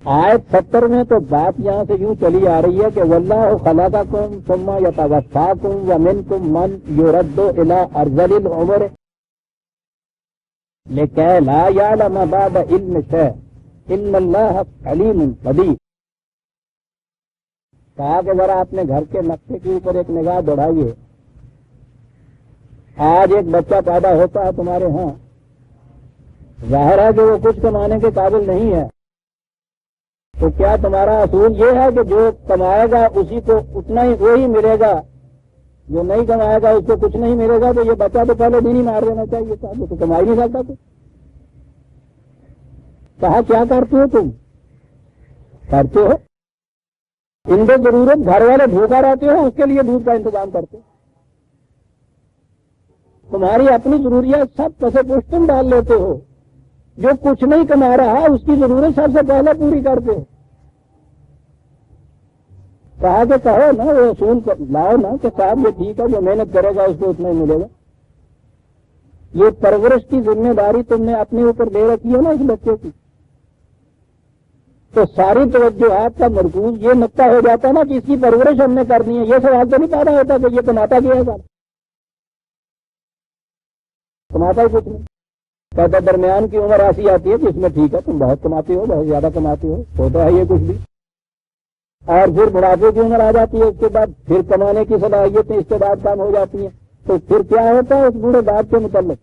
آیت 70 میں تو بات یہاں سے یوں چلی آ رہی ہے کہ واللہ خلقکم ثم یتوفاکم ومنکم من یرد الی ارذل العمر لکی لا یعلم بعد علم شیء ان اللہ علیم قدیر. کہا کہ ذرا اپنے گھر کے نقشے کے اوپر ایک نگاہ دوڑائیے. آج ایک بچہ پیدا ہوتا ہے تمہارے ہاں, ظاہر ہے کہ وہ کچھ کمانے کے قابل نہیں ہے, تو کیا تمہارا اصول یہ ہے کہ جو کمائے گا اسی کو اتنا ہی وہی ملے گا, جو نہیں کمائے گا اس کو کچھ نہیں ملے گا؟ تو یہ بچہ تو پہلے دن ہی مار دینا چاہیے تھا, وہ تو کما ہی نہیں سکتا. تو کہا کیا کرتے ہو تم؟ کرتے ہو ان کو ضرورت, گھر والے بھوکا رہتے ہو اس کے لیے دودھ کا انتظام کرتے ہو. تمہاری اپنی ضروریات سب پسے پوش تم ڈال لیتے ہو, جو کچھ نہیں کما رہا اس کی ضرورت سب سے پہلے پوری کرتے ہو. کہا کہ کہو نا, وہ اصول لاؤ نا کہ صاحب یہ ٹھیک ہے, جو محنت کرے گا اس کو اتنا ہی ملے گا. یہ پرورش کی ذمہ داری تم نے اپنے اوپر دے رکھی ہے نا اس بچے کی, تو ساری توجہات کا مرکوز یہ نقطہ ہو جاتا ہے نا کہ اس کی پرورش ہم نے کرنی ہے. یہ سوال تو نہیں پیدا ہوتا کہ یہ کماتا کیا ہے, کماتا ہی کچھ نہیں. کہتا درمیان کی عمر ایسی آتی ہے جس میں ٹھیک ہے تم بہت کماتے ہو, بہت زیادہ کماتے ہو, ہوتا ہے یہ کچھ بھی, اور پھر بڑھاپے کی عمر آ جاتی ہے, اس کے بعد پھر کمانے کی صلاحیتیں اس کے بعد کم ہو جاتی ہیں. تو پھر کیا ہوتا ہے اس بوڑھے باپ کے متعلق؟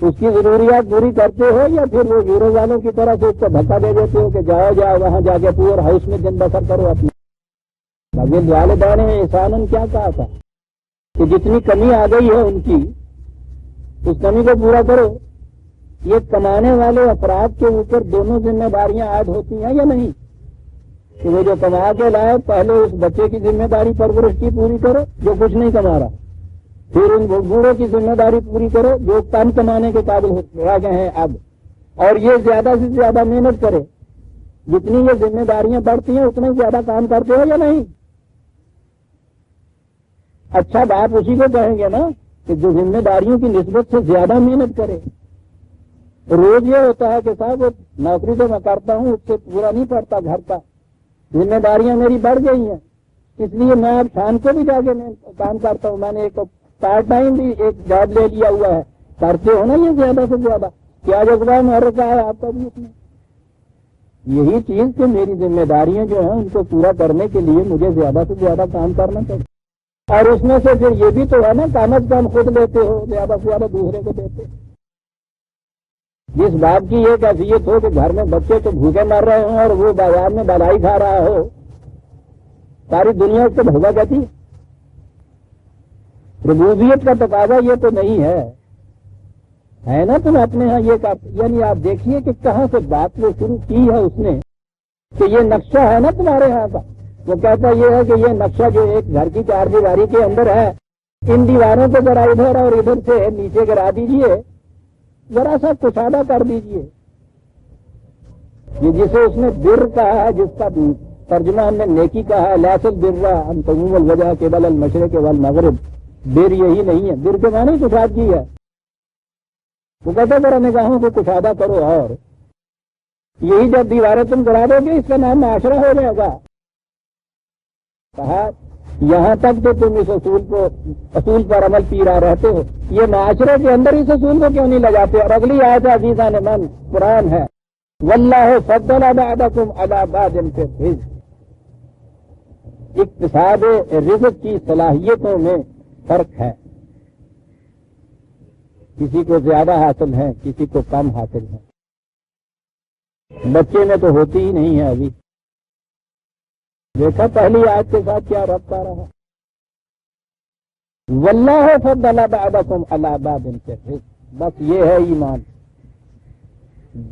اس کی ضروریات پوری کرتے ہو یا پھر وہ یورو والوں کی طرح سے اس کو دھکا دے دیتے ہو کہ جاؤ وہاں جا کے پور ہاؤس میں دن بسر کرو اپنی. والدین نے احساناً کیا کہا تھا کہ جتنی کمی آ گئی ہے ان کی اس کمی کو پورا کرو. یہ کمانے والے افراد کے اوپر دونوں ذمہ داریاں عائد ہوتی ہیں یا نہیں؟ کہ وہ جو کما کے لائے پہلے اس بچے کی ذمہ داری پرورش کی پوری کرو جو کچھ نہیں کما رہا, پھر ان بوڑھوں کی ذمہ داری پوری کرو جو کم کمانے کے قابل رہ گئے ہیں اب, اور یہ زیادہ سے زیادہ محنت کرے. جتنی یہ ذمہ داریاں بڑھتی ہیں اتنے زیادہ کام کرتے ہو یا نہیں؟ اچھا باپ اسی کو کہیں گے نا کہ جو ذمہ داریوں کی نسبت سے زیادہ محنت کرے. روز یہ ہوتا ہے کہ صاحب نوکری تو میں کرتا ہوں اس سے پورا نہیں پڑتا, گھر کا ذمہ داریاں میری بڑھ گئی ہیں, اس لیے میں اب شام کو بھی جا کے میں کام کرتا ہوں. میں نے ایک پارٹ ٹائم بھی ایک جاب لے لیا ہوا ہے. کرتے ہو نا یہ زیادہ سے زیادہ, کیا جذبہ محرکہ ہے آپ کا بھی اس میں؟ یہی چیز کہ میری ذمہ داریاں جو ہیں ان کو پورا کرنے کے لیے مجھے زیادہ سے زیادہ کام کرنا چاہیے. اور اس میں سے پھر یہ بھی تو ہے نا کم از کم خود لیتے ہو، زیادہ سے زیادہ دوسرے کو دیتے. جس بات کی یہ کیفیت ہو کہ گھر میں بچے تو بھوکے مر رہے ہوں اور وہ بازار میں بلائی کھا رہا ہو، ساری دنیا اس کو بھگا کہتی ہے. ربوبیت کا تقاضا یہ تو نہیں ہے نا تم اپنے ہاں یہ یعنی آپ دیکھیے کہ کہاں سے بات وہ شروع کی ہے اس نے کہ یہ نقشہ ہے نا تمہارے ہاں کا. وہ کہتا یہ ہے کہ یہ نقشہ جو ایک گھر کی چار دیواری کے اندر ہے، ان دیواروں کو ذرا ادھر اور ادھر سے نیچے گرا دیجئے، ذرا سا کشادہ کر دیجئے. یہ جسے اس نے بر کہا ہے، جس کا ترجمہ ہم نے نیکی کہا ہے، لیس البر ان تقوم الوجہ قبل المشرق والمغرب، بر یہی نہیں ہے. بر کے معنی کشادگی ہے. وہ کہتے ذرا نگاہوں کو کشادہ کرو، اور یہی جب دیواریں تم گرا دو گے اس کا نام معاشرہ ہو جائے گا. کہا یہاں تک تو تم اس اصول پر عمل پیرا رہتے ہو، یہ معاشرے کے اندر اس اصول کو کیوں نہیں لگاتے؟ اور اگلی آیت عزیزان من قرآن ہے، واللہ فضل بعضکم علی بعض فی الرزق. اقتصاد رزق کی صلاحیتوں میں فرق ہے، کسی کو زیادہ حاصل ہے، کسی کو کم حاصل ہے. بچے میں تو ہوتی ہی نہیں ہے. ابھی دیکھا پہلی آیت کے ساتھ کیا ربط آ رہا؟ واللہ فضل بعضکم علی بعض فی الرزق. بس یہ ہے ایمان.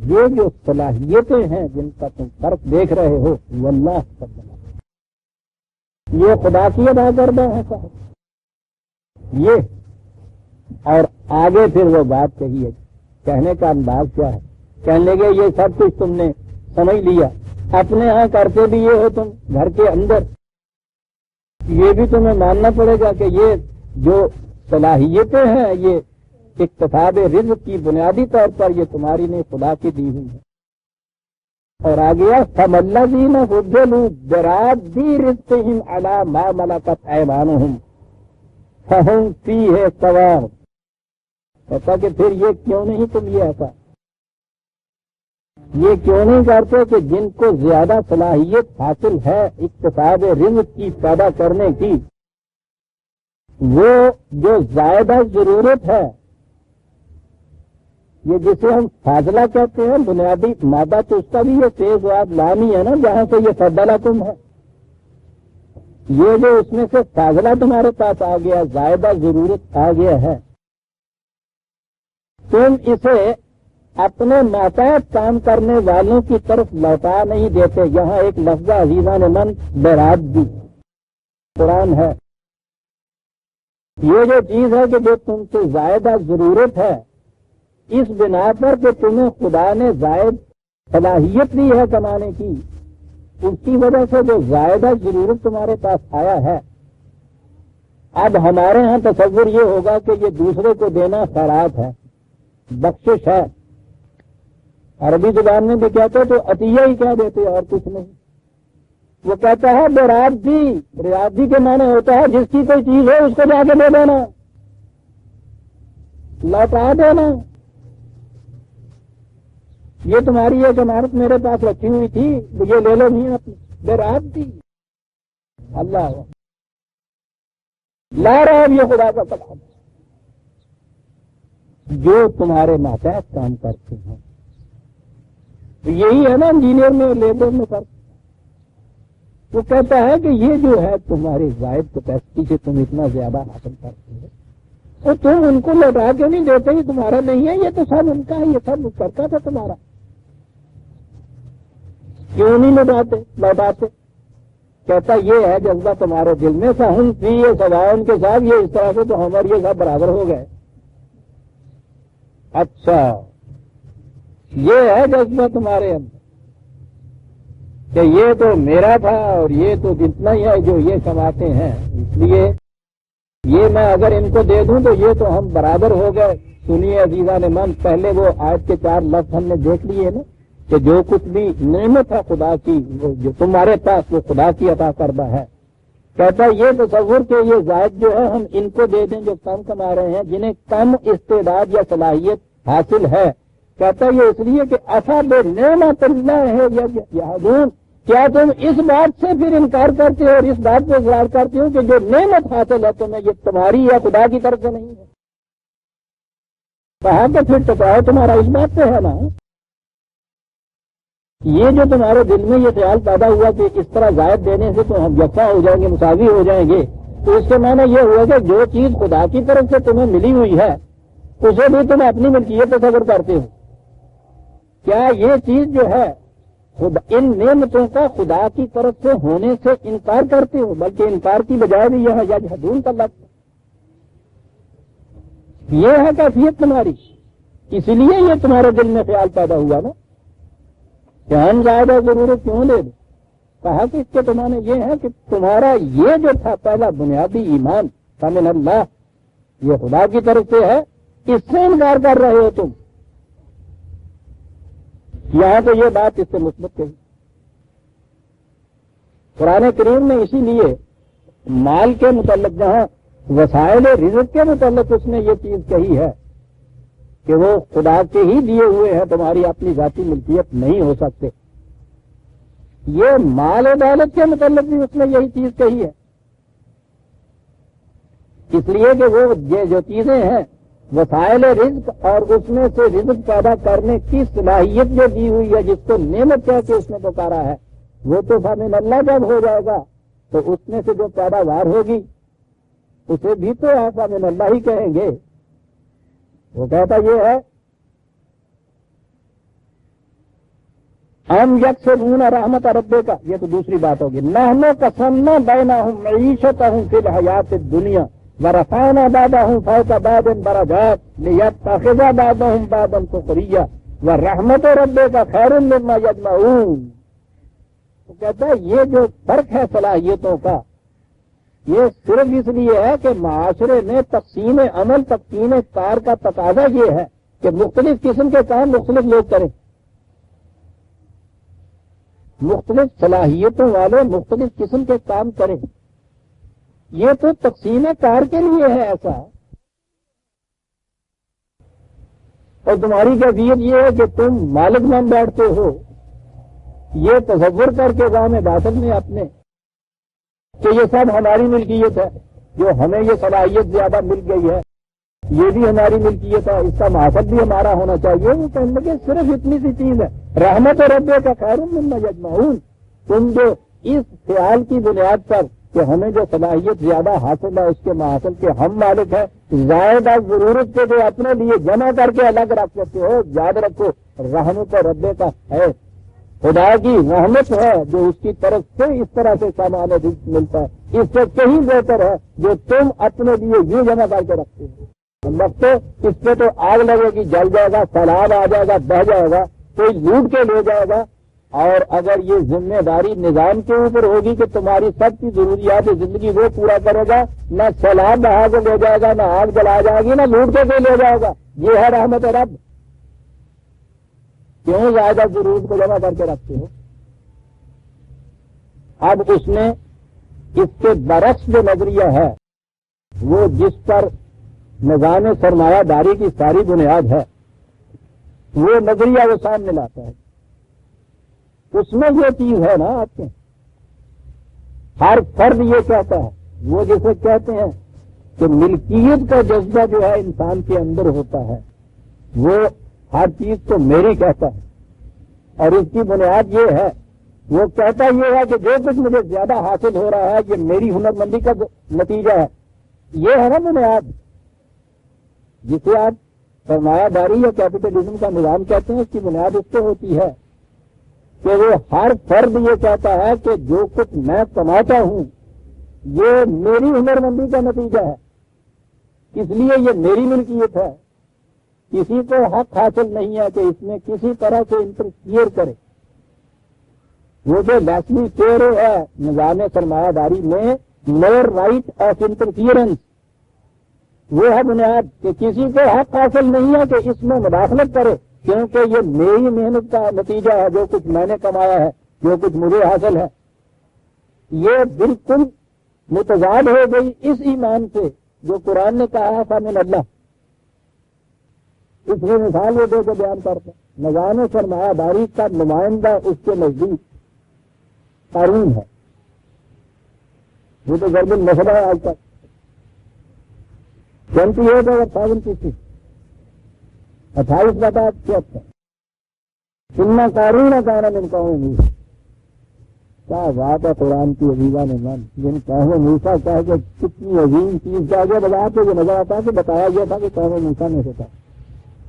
یہ جو صلاحیتیں ہیں جن کا تم فرق دیکھ رہے ہو، واللہ فضل، یہ خدا کی ادا کردہ ہے صاحب. یہ اور آگے پھر وہ بات کہی ہے، کہنے کا انداز کیا ہے؟ کہنے لگے یہ سب کچھ تم نے سمجھ لیا، اپنے ہاں کرتے بھی یہ ہو تم گھر کے اندر. یہ بھی تمہیں ماننا پڑے گا کہ یہ جو صلاحیتیں ہیں یہ اقتصاد رزق کی بنیادی طور پر یہ تمہاری نے خدا کی دی ہوئی ہے. اور آگیا فَمَلَّذِينَ فُضِّلُوا بِرَادِّ رِزْقِهِمْ عَلَىٰ مَا مَلَكَتْ أَيْمَانُهُمْ فَهُمْ فِيهِ سَوَاءٌ. کہتا کہ پھر یہ کیوں نہیں تم یہ کیوں نہیں کرتے کہ جن کو زیادہ صلاحیت حاصل ہے اقتصاد رزق کی پیدا کرنے کی، وہ جو زائدہ ضرورت ہے، یہ جسے ہم فاضلہ کہتے ہیں، بنیادی مادہ تو اس کا بھی یہ تیز واد لانی ہے نا جہاں سے یہ فضلکم ہے. یہ جو اس میں سے فاضلہ تمہارے پاس آ گیا، زائدہ ضرورت آ گیا ہے، تم اسے اپنے ماتحت کام کرنے والوں کی طرف لوٹا نہیں دیتے. یہاں ایک لفظ عزیزان من برادی قرآن ہے. یہ جو چیز ہے کہ جو تم سے زائدہ ضرورت ہے، اس بنا پر کہ تمہیں خدا نے زائد صلاحیت دی ہے کمانے کی، اس کی وجہ سے جو زائدہ ضرورت تمہارے پاس آیا ہے، اب ہمارے ہاں تصور یہ ہوگا کہ یہ دوسرے کو دینا خیرات ہے، بخشش ہے. عربی زبان میں بھی کہتے تو عطیہ ہی کہہ دیتے اور کچھ نہیں. وہ کہتا ہے برادی، برادی کے معنی ہوتا ہے جس کی کوئی چیز ہے اس کو جا کے دے دینا، لوٹا دینا. یہ تمہاری ایک عمارت میرے پاس رکھی ہوئی تھی، یہ لے لو نہیں اپنی، برادی. اللہ لا رہا ہے یہ خدا کا کلام جو تمہارے ماتحت کام کرتے ہیں. یہی ہے نا انجینئر میں اور لیبر میں فرق. وہ کہتا ہے کہ یہ جو ہے تمہاری زائد کیپیسٹی سے تم اتنا زیادہ حاصل کرتے ہو، تو تم ان کو لوٹا کے نہیں دیتے، یہ تمہارا نہیں ہے، یہ تو سب ان کا ہے، یہ سب کرتا تھا تمہارا. کیوں نہیں لوٹاتے؟ کہتا یہ ہے جذبہ تمہارے دل میں، فہم فی یہ سوائن کے ساتھ یہ اس طرح سے تو ہم اور یہ سب برابر ہو گئے. اچھا یہ ہے جذبہ تمہارے اندر کہ یہ تو میرا تھا اور یہ تو جتنا ہی ہے جو یہ کماتے ہیں، اس لیے یہ میں اگر ان کو دے دوں تو یہ تو ہم برابر ہو گئے. سنیے عزیزان من، پہلے وہ آج کے 4 لفظ ہم نے دیکھ لیے نا کہ جو کچھ بھی نعمت ہے خدا کی، جو تمہارے پاس وہ خدا کی عطا کردہ ہے. کہتا یہ تصور کہ یہ زائد جو ہے ہم ان کو دے دیں جو کم کما رہے ہیں، جنہیں کم استعداد یا صلاحیت حاصل ہے. کہتا یہ اس لیے کہ اصحاب نعمت اللہ ہے یعدون، کیا تم اس بات سے پھر انکار کرتے ہو اور اس بات پہ اصرار کرتے ہو کہ جو نعمت حاصل ہے تمہیں یہ تمہاری یا خدا کی طرف سے نہیں ہے؟ کہا کہ پھر ٹکراؤ تمہارا اس بات پہ ہے نا. یہ جو تمہارے دل میں یہ خیال پیدا ہوا کہ اس طرح زائد دینے سے تو ہم یکساں ہو جائیں گے، مساوی ہو جائیں گے، تو اس کے معنی یہ ہوا کہ جو چیز خدا کی طرف سے تمہیں ملی ہوئی ہے اسے بھی تم اپنی ملکیت تصور کرتے ہو. کیا یہ چیز جو ہے ان نعمتوں کا خدا کی طرف سے ہونے سے انکار کرتے ہو؟ بلکہ انکار کی بجائے بھی یہ یجحدون کا لفظ یہ ہے کیفیت تمہاری. اس لیے یہ تمہارے دل میں خیال پیدا ہوا نا کہ ہم زیادہ ضرورت کیوں لے دیں. کہا کہ اس کے تمہارے یہ ہے کہ تمہارا یہ جو تھا پہلا بنیادی ایمان فمن اللہ، یہ خدا کی طرف سے ہے، اس سے انکار کر رہے ہو تم. یہاں تو یہ بات اس سے مثبت کہی. قرآن کریم نے اسی لیے مال کے متعلق جہاں وسائل رزق کے متعلق اس نے یہ چیز کہی ہے کہ وہ خدا کے ہی دیے ہوئے ہیں، تمہاری اپنی ذاتی ملکیت نہیں ہو سکتے. یہ مال و دولت کے متعلق بھی اس نے یہی چیز کہی ہے، اس لیے کہ وہ یہ جو چیزیں ہیں وسائل رزق اور اس میں سے رزق پیدا کرنے کی صلاحیت جو دی ہوئی ہے، جس کو نعمت کہہ کے اس نے پکارا ہے، وہ تو فمن اللہ جب ہو جائے گا تو اس میں سے جو پیداوار ہوگی اسے بھی تو آپ فمن اللہ ہی کہیں گے. وہ کہتا یہ ہے ام یکسبون رحمت ربک، یہ تو دوسری بات ہوگی. نحن قسمنا بینہم معیشتہم فی الحیات الدنیا ورفعنا بعضهم فوق بعض درجات لیتخذ بعضهم بعضا سخریا ورحمت ربک خیر مما یجمعون. وہ کہتا ہے یہ جو فرق ہے صلاحیتوں کا، یہ صرف اس لیے ہے کہ معاشرے میں تقسیم عمل تقسیم کار کا تقاضا یہ ہے کہ مختلف قسم کے کام مختلف لوگ کریں، مختلف صلاحیتوں والے مختلف قسم کے کام کریں. یہ تو تقسیم کار کے لیے ہے ایسا. اور تمہاری کیفیت یہ ہے کہ تم مالک بن بیٹھتے ہو، یہ تصور کر کے عوام باطل میں اپنے کہ یہ سب ہماری ملکیت ہے، جو ہمیں یہ صلاحیت زیادہ مل گئی ہے، یہ بھی ہماری ملکیت ہے، اس کا محافظ بھی ہمارا ہونا چاہیے. وہ کہنے لگے صرف اتنی سی چیز ہے، رحمت ربک کا خیر مما یجمعون. تم جو اس خیال کی بنیاد پر کہ ہمیں جو صلاحیت زیادہ حاصل ہے اس کے محاصل کے ہم مالک ہیں، زائدہ ضرورت کے جو اپنے لیے جمع کر کے الگ رکھ سکتے ہو، یاد رکھو رحمت ربک کا ہے، خدا کی رحمت ہے جو اس کی طرف سے اس طرح سے سامان رزق ملتا ہے، اس سے کہیں بہتر ہے جو تم اپنے لیے یہ جمع کر کے رکھتے ہو. لگتے اس پہ تو آگ لگے گی، جل جائے گا، سیلاب آ جائے گا، بہ جائے گا، کوئی لوٹ کے لے جائے گا. اور اگر یہ ذمہ داری نظام کے اوپر ہوگی کہ تمہاری سب کی ضروریات زندگی وہ پورا کرے گا، نہ سیلاب بہا کے لے جائے گا، نہ آگ جلا جائے گی، نہ لوٹ کے کوئی لے جائے گا. یہ ہے رحمت رب. کیوں زیادہ ضرورت کو جمع کر کے رکھتے ہو؟ اب اس نے اس کے برعکس جو نظریہ ہے وہ جس پر نظام سرمایہ داری کی ساری بنیاد ہے، وہ نظریہ وہ سامنے لاتا ہے. اس میں یہ چیز ہے نا آپ کے ہر فرد یہ کہتا ہے، وہ جسے کہتے ہیں کہ ملکیت کا جذبہ جو ہے انسان کے اندر ہوتا ہے، وہ ہر چیز تو میری کہتا ہے. اور اس کی بنیاد یہ ہے، وہ کہتا یہ ہے کہ جو کچھ مجھے زیادہ حاصل ہو رہا ہے یہ میری ہنرمندی کا نتیجہ ہے. یہ ہے نا بنیاد جسے آپ سرمایہ داری یا کیپٹلزم کا نظام کہتے ہیں. اس کی بنیاد اس سے ہوتی ہے کہ وہ ہر فرد یہ کہتا ہے کہ جو کچھ میں کماتا ہوں یہ میری ہنرمندی کا نتیجہ ہے، اس لیے یہ میری ملکیت ہے. کسی کو حق حاصل نہیں ہے کہ اس میں کسی طرح سے انٹرفیئر کرے. وہ جو لیسلی تیرو ہے نظام سرمایہ داری میں، نو رائٹ آف انٹرفیئرنس، وہ ہے بنیاد کہ کسی کو حق حاصل نہیں ہے کہ اس میں مداخلت کرے، کیونکہ یہ میری محنت کا نتیجہ ہے، جو کچھ میں نے کمایا ہے، جو کچھ مجھے حاصل ہے. یہ بالکل متضاد ہو گئی اس ایمان سے جو قرآن نے کہا ہے فمن اللہ. اس کی مثال وہ دے کے بیان کرتے ہیں. نظام سرمایہ داری کا نمائندہ اس کے نزدیک قارون ہے، وہ تو ضرب المثل ہے آج تک 28 اور 28 بتا 76 سننا قارون کان من قوم موسیٰ. کیا بات ہے قرآن کی عزیزان من، جن قوم موسیٰ کہہ کے کتنی عظیم چیز کا آگے بجا کے جو نظر آتا ہے کہ بتایا گیا تھا کہ قوم موسیٰ میں سے تھا.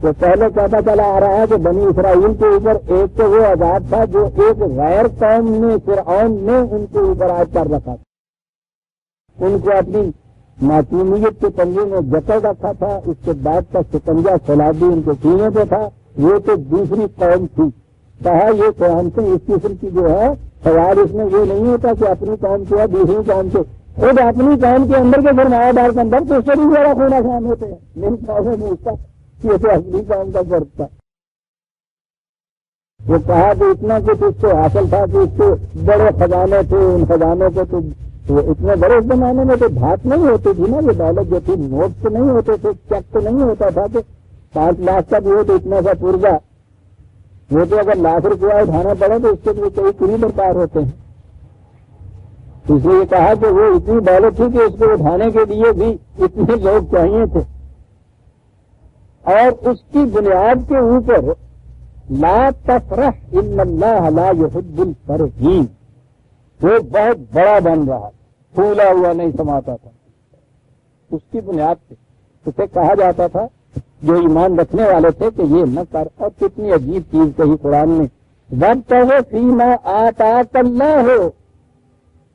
تو پہلے کہتا چلا آ رہا ہے کہ بنی اسرائیل کے اوپر ایک تو وہ عذاب تھا جو ایک غیر قوم نے فرعون نے ان کے اوپر عائد کر رکھا تھا، ان کو اپنی معصومیت کے پنجے میں جکڑ رکھا تھا. اس کے بعد کا شکنجہ سیلابی ان کے سینے پہ تھا. وہ تو دوسری قوم تھی. کہا یہ قوم سے اس قسم کی جو ہے سوال اس میں یہ نہیں ہوتا کہ اپنی قوم سے ہے دوسری قوم سے، خود اپنی قوم کے اندر کے سرمایہ دار کے اندر تو اس سے بھی زیادہ خون آسان ہوتے ہیں. میری قوم میں اس کا یہ تو اپنی قوم کا فرق تھا. وہ کہا کہ اتنا کچھ اس کو حاصل تھا کہ اس کے بڑے خزانے تھے، ان خزانوں کو تو اتنے بڑے زمانے میں تو بھات نہیں ہوتی تھی نا، یہ دولت جو تھی نوٹ تو نہیں ہوتے تھے، چیک تو نہیں ہوتا تھا کہ 5 لاکھ کا بھی ہو تو اتنا سا پورزا، وہ تو اگر لاکھ روپیہ اٹھانا پڑے تو اس کے لیے کئی کئی درکار ہوتے ہیں. اس لیے کہا کہ وہ اتنی دولت تھی کہ اس کو اٹھانے کے لیے بھی اتنے لوگ چاہیے تھے. اور اس کی بنیاد کے اوپر لا تفرح ان اللہ لا يحب الفرحین، وہ بہت بڑا بن رہا، پھولا ہوا نہیں سماتا تھا. اس کی بنیاد پہ اسے کہا جاتا تھا جو ایمان رکھنے والے تھے کہ یہ نہ کر. اور کتنی عجیب چیز کہی قرآن نے، وابتغ فیما آتاک اللہ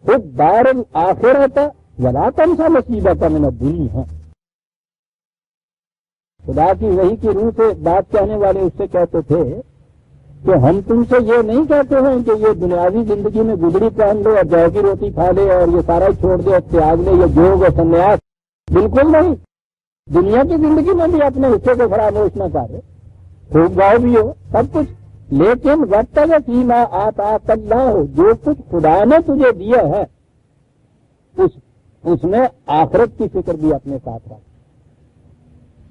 خود دار الآخرۃ ولا تنس نصیبک من الدنیا. خدا کی وحی کی روح سے بات کہنے والے اس سے کہتے تھے کہ ہم تم سے یہ نہیں کہتے ہیں کہ یہ دنیاوی زندگی میں گدڑی پہن لو اور جو کی روٹی کھا لے اور یہ سارا ہی چھوڑ دے اور تیاگ لے، یہ جوگ اور سنیاس، بالکل نہیں. دنیا کی زندگی میں بھی اپنے حصے کو فراموش نہ کرے، خوب گاؤ بھی ہو سب کچھ، لیکن وابتغ فیما آتاک اللہ، جو کچھ خدا نے تجھے دیا ہے اس میں آخرت کی فکر بھی اپنے ساتھ رکھ.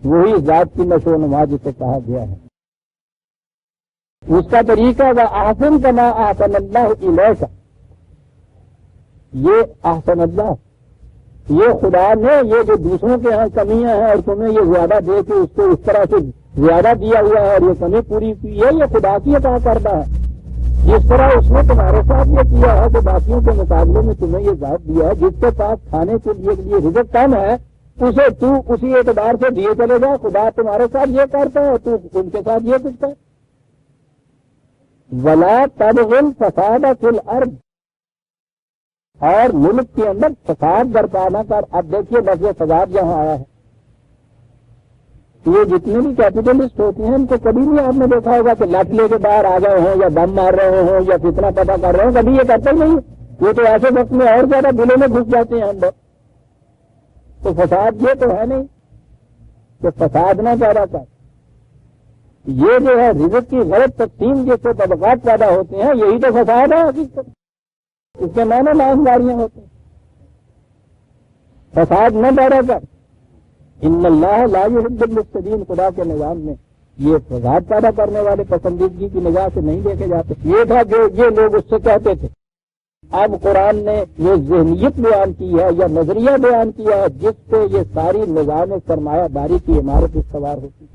وہی ذات کی نشو و نما جسے کہا گیا ہے. اس کا طریقہ وَأَحْسِنْ كَمَا أَحْسَنَ اللَّهُ إِلَيْكَ، یہ احسن اللہ، یہ خدا نے یہ جو دوسروں کے ہاں کمیاں ہیں اور تمہیں یہ زیادہ دے کے اس کو اس طرح سے زیادہ دیا ہوا ہے اور یہ کمی پوری کی ہے، یہ خدا کی عطا کردہ ہے. جس طرح اس نے تمہارے ساتھ یہ کیا ہے کہ باقیوں کے مقابلے میں تمہیں یہ ذات دیا ہے، جس کے پاس کھانے کے لیے رزق کم ہے اسے تو اسی اعتبار سے دیے چلے جا. خدا تمہارے ساتھ یہ کرتا ہے تو ان کے ساتھ یہ کچھ کر. ولا تبغ الفساد فی الارض، اور ملک کے اندر فساد برپا نہ کر. اب دیکھیے لفظ فساد جہاں آیا ہے، یہ جتنے بھی کیپیٹلسٹ ہوتے ہیں ان کو کبھی بھی آپ نے دیکھا ہوگا کہ لاٹھ لے کے باہر آ گئے ہوں یا دم مار رہے ہوں یا فتنہ پیدا کر رہے ہوں، کبھی یہ کرتے ہی نہیں. یہ تو ایسے وقت میں اور زیادہ دلوں میں گھس جاتے ہیں ہم لوگ. تو فساد یہ تو ہے نہیں کہ فساد نہ پیدا کر. یہ جو ہے رزق کی غلط تقسیم جس سے طبقات پیدا ہوتے ہیں، یہی تو فساد ہے حقیقت. اس کے معنی نامداریاں ہوتے ہیں. فساد نہ پیدا کر. ان اللہ لا يحب المفسدین، خدا کے نظام میں یہ فساد پیدا کرنے والے پسندیدگی کی نگاہ سے نہیں دیکھے جاتے. یہ تھا جو یہ لوگ اس سے کہتے تھے. اب قرآن نے یہ ذہنیت بیان کی ہے یا نظریہ بیان کیا ہے جس سے یہ ساری نظام سرمایہ داری کی عمارت استوار ہوتی ہے.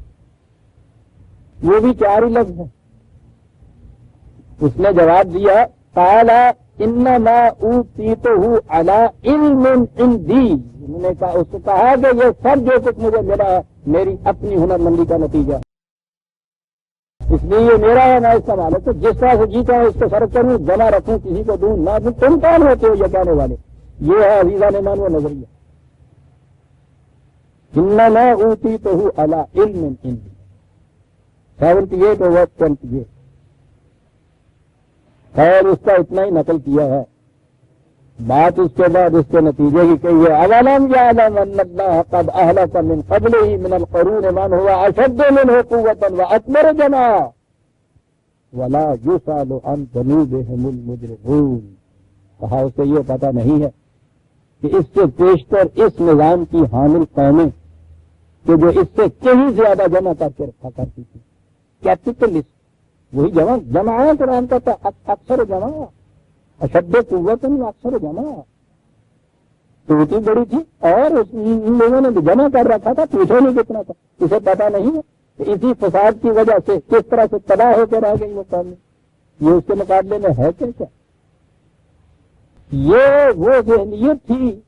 وہ بھی 4 ہی لفظ ہیں. اس نے جواب دیا قال انما اوتیتہ علی علم عندی، انہوں نے کہا، اس کو کہا کہ یہ سب جو کچھ مجھے ملا ہے میری اپنی ہنرمندی کا نتیجہ، اس لیے یہ میرا ہے، میں اس کا مالک ہوں. جس طرح سے جیتا ہے اس کو صرف کروں، جمع رکھوں، کسی کو دوں نہ دوں. تم کون ہوتے ہو یہ کہنے والے؟ یہ ہے عزیزان ایمان و نظریہ. انما اوتیتہ علی علم عندی 78 اور 28. خیر اس کا اتنا ہی نقل کیا ہے. بات اس کے بعد اس کے نتیجے کی کہی ہے اولم یعلم ان اللہ قد اہلک من قبلہ من القرون من هو اشد منہ قوۃ واکبر جمعا ولا یسأل عن ذنوبهم المجرمون. کہا اسے یہ پتہ نہیں ہے کہ اس سے پیشتر اس نظام کی حامل قومیں کہ جو اس سے کہیں زیادہ جمع کر کے رکھا کرتی تھی. کیپیٹلسٹ وہی جمع ہے قرآن کا اکثر جمع اشد قوت اکثر جمع توتی بڑی تھی اور ان لوگوں نے جمع کر رکھا تھا، پوچھو نہیں کتنا تھا، اسے پتا نہیں ہے کہ اسی فساد کی وجہ سے کس طرح سے تباہ ہو کے رہ گئی وہ قوم، یہ اس کے مقابلے میں ہے کیا؟ یہ وہ ذہنیت تھی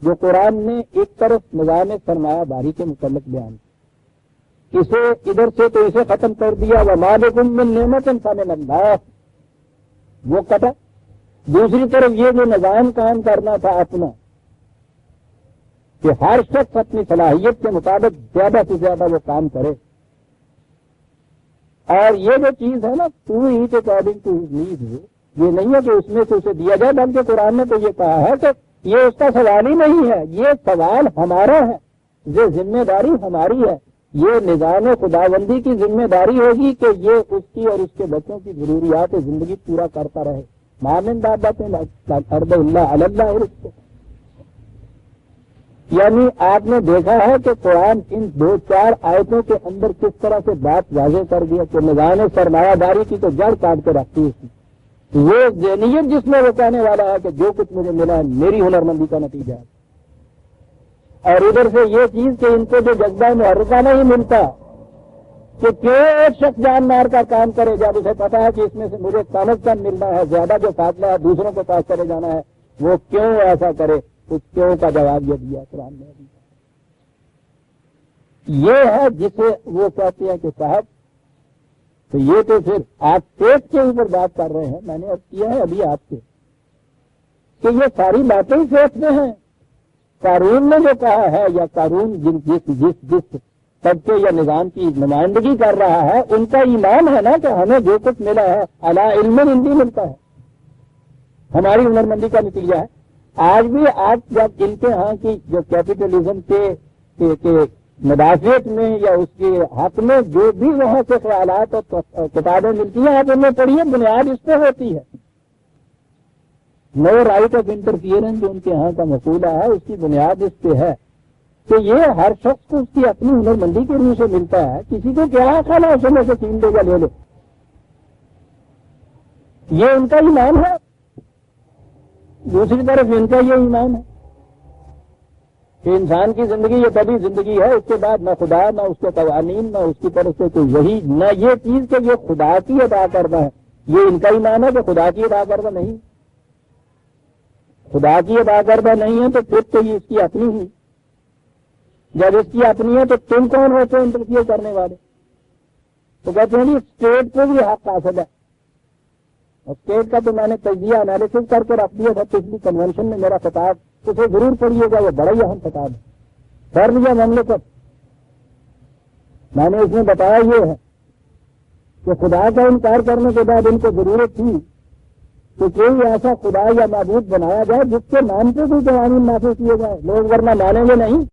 جو قرآن نے ایک طرف نظام سرمایہ داری کے متعلق بیان کی، اسے ادھر سے تو اسے ختم کر دیا، وَمَا بِكُم مِّن نِّعْمَةٍ فَمِنَ اللَّهِ، وہ کٹا۔ دوسری طرف یہ جو نظام کام کرنا تھا اپنا کہ ہر شخص اپنی صلاحیت کے مطابق زیادہ سے زیادہ وہ کام کرے، اور یہ جو چیز ہے نا to eat according to his need, یہ نہیں ہے کہ اس میں سے اسے دیا جائے، بلکہ قرآن نے تو یہ کہا ہے کہ یہ اس کا سوال ہی نہیں ہے، یہ سوال ہمارا ہے، یہ ذمہ داری ہماری ہے، یہ نظام خداوندی کی ذمہ داری ہوگی کہ یہ اس کی اور اس کے بچوں کی ضروریات زندگی پورا کرتا رہے۔ مامن دابت ارد اللہ اللہ رزق، یعنی آپ نے دیکھا ہے کہ قرآن ان 2-4 آیتوں کے اندر کس طرح سے بات واضح کر دیا کہ نظام سرمایہ داری کی تو جڑ کاٹ کے رکھتی ہے، وہ ذہنیت جس میں وہ کہنے والا ہے کہ جو کچھ مجھے ملا ہے میری ہنرمندی کا نتیجہ ہے، اور ادھر سے یہ چیز کہ ان کو جو جذبہ محرکہ نہیں ملتا کہ کیوں ایک شخص جان مار کا کام کرے جب اسے پتا ہے کہ اس میں سے مجھے کم از کم ملنا ہے، زیادہ جو فاصلہ ہے دوسروں کے پاس چلے جانا ہے، وہ کیوں ایسا کرے؟ اس کیوں کا جواب یہ دیا قرآن نے۔ یہ ہے جسے وہ کہتے ہیں کہ صاحب، تو یہ تو پھر آپ پیٹ کے اوپر بات کر رہے ہیں، میں نے اب کیا ہے ابھی آپ سے کہ یہ ساری باتیں ہی فیص میں ہیں۔ قارون نے جو کہا ہے، یا قارون جس طبقے یا نظام کی نمائندگی کر رہا ہے، ان کا ایمان ہے نا کہ ہمیں جو کچھ ملا ہے علی علم عندی ملتا ہے، ہماری ہنرمندی کا نتیجہ ہے۔ آج بھی آپ جب ان کے ہاں کی جو کیپٹلزم کے مدافعت میں یا اس کے حق میں جو بھی وہاں سے خیالات اور کتابیں ملتی ہیں، آپ ان میں پڑھیے، بنیاد اس پہ ہوتی ہے۔ نو رائٹ آف انٹرفیئرنس جو ان کے ہاں کا مقولہ ہے، اس کی بنیاد اس پہ ہے کہ یہ ہر شخص کو اس کی اپنی ہنرمندی کے روح سے ملتا ہے، کسی کو کیا خیال ہے اس میں سے چھین دے گا لے لے، یہ ان کا ایمان ہے۔ دوسری طرف ان کا یہ ایمان ہے کہ انسان کی زندگی یہ طبی زندگی ہے، اس کے بعد نہ خدا، نہ اس کے قوانین، نہ اس کی طرف سے کوئی وحی، نہ یہ چیز کہ یہ خدا کی ادا کردہ ہے۔ یہ ان کا ایمان ہے کہ خدا کی ادا کردہ نہیں، خدا کی ادا کردہ نہیں ہے تو پھر تو یہ اس کی اپنی ہی، جب اس کی اپنی ہے تو تم کون ہوتے انٹرفیئر کرنے والے؟ تو کہتے ہیں جی اسٹیٹ کو بھی حق حاصل ہے، اسٹیٹ کا تو میں نے تجزیہ انالیسس کر کے رکھ دیا تھا پچھلی کنونشن میں، میرا خطاب اسے ضرور پڑھیے گا، وہ بڑا ہی اہم خطاب ہے۔ فرض یا مملکت، میں نے اس میں بتایا یہ ہے کہ خدا کا انکار کرنے کے بعد ان کو ضرورت تھی کہ کوئی ایسا خدا یا معبود بنایا جائے جس کے نام سے کوئی قوانین نافذ کیے جائے، لوگ ورنہ مانیں گے نہیں۔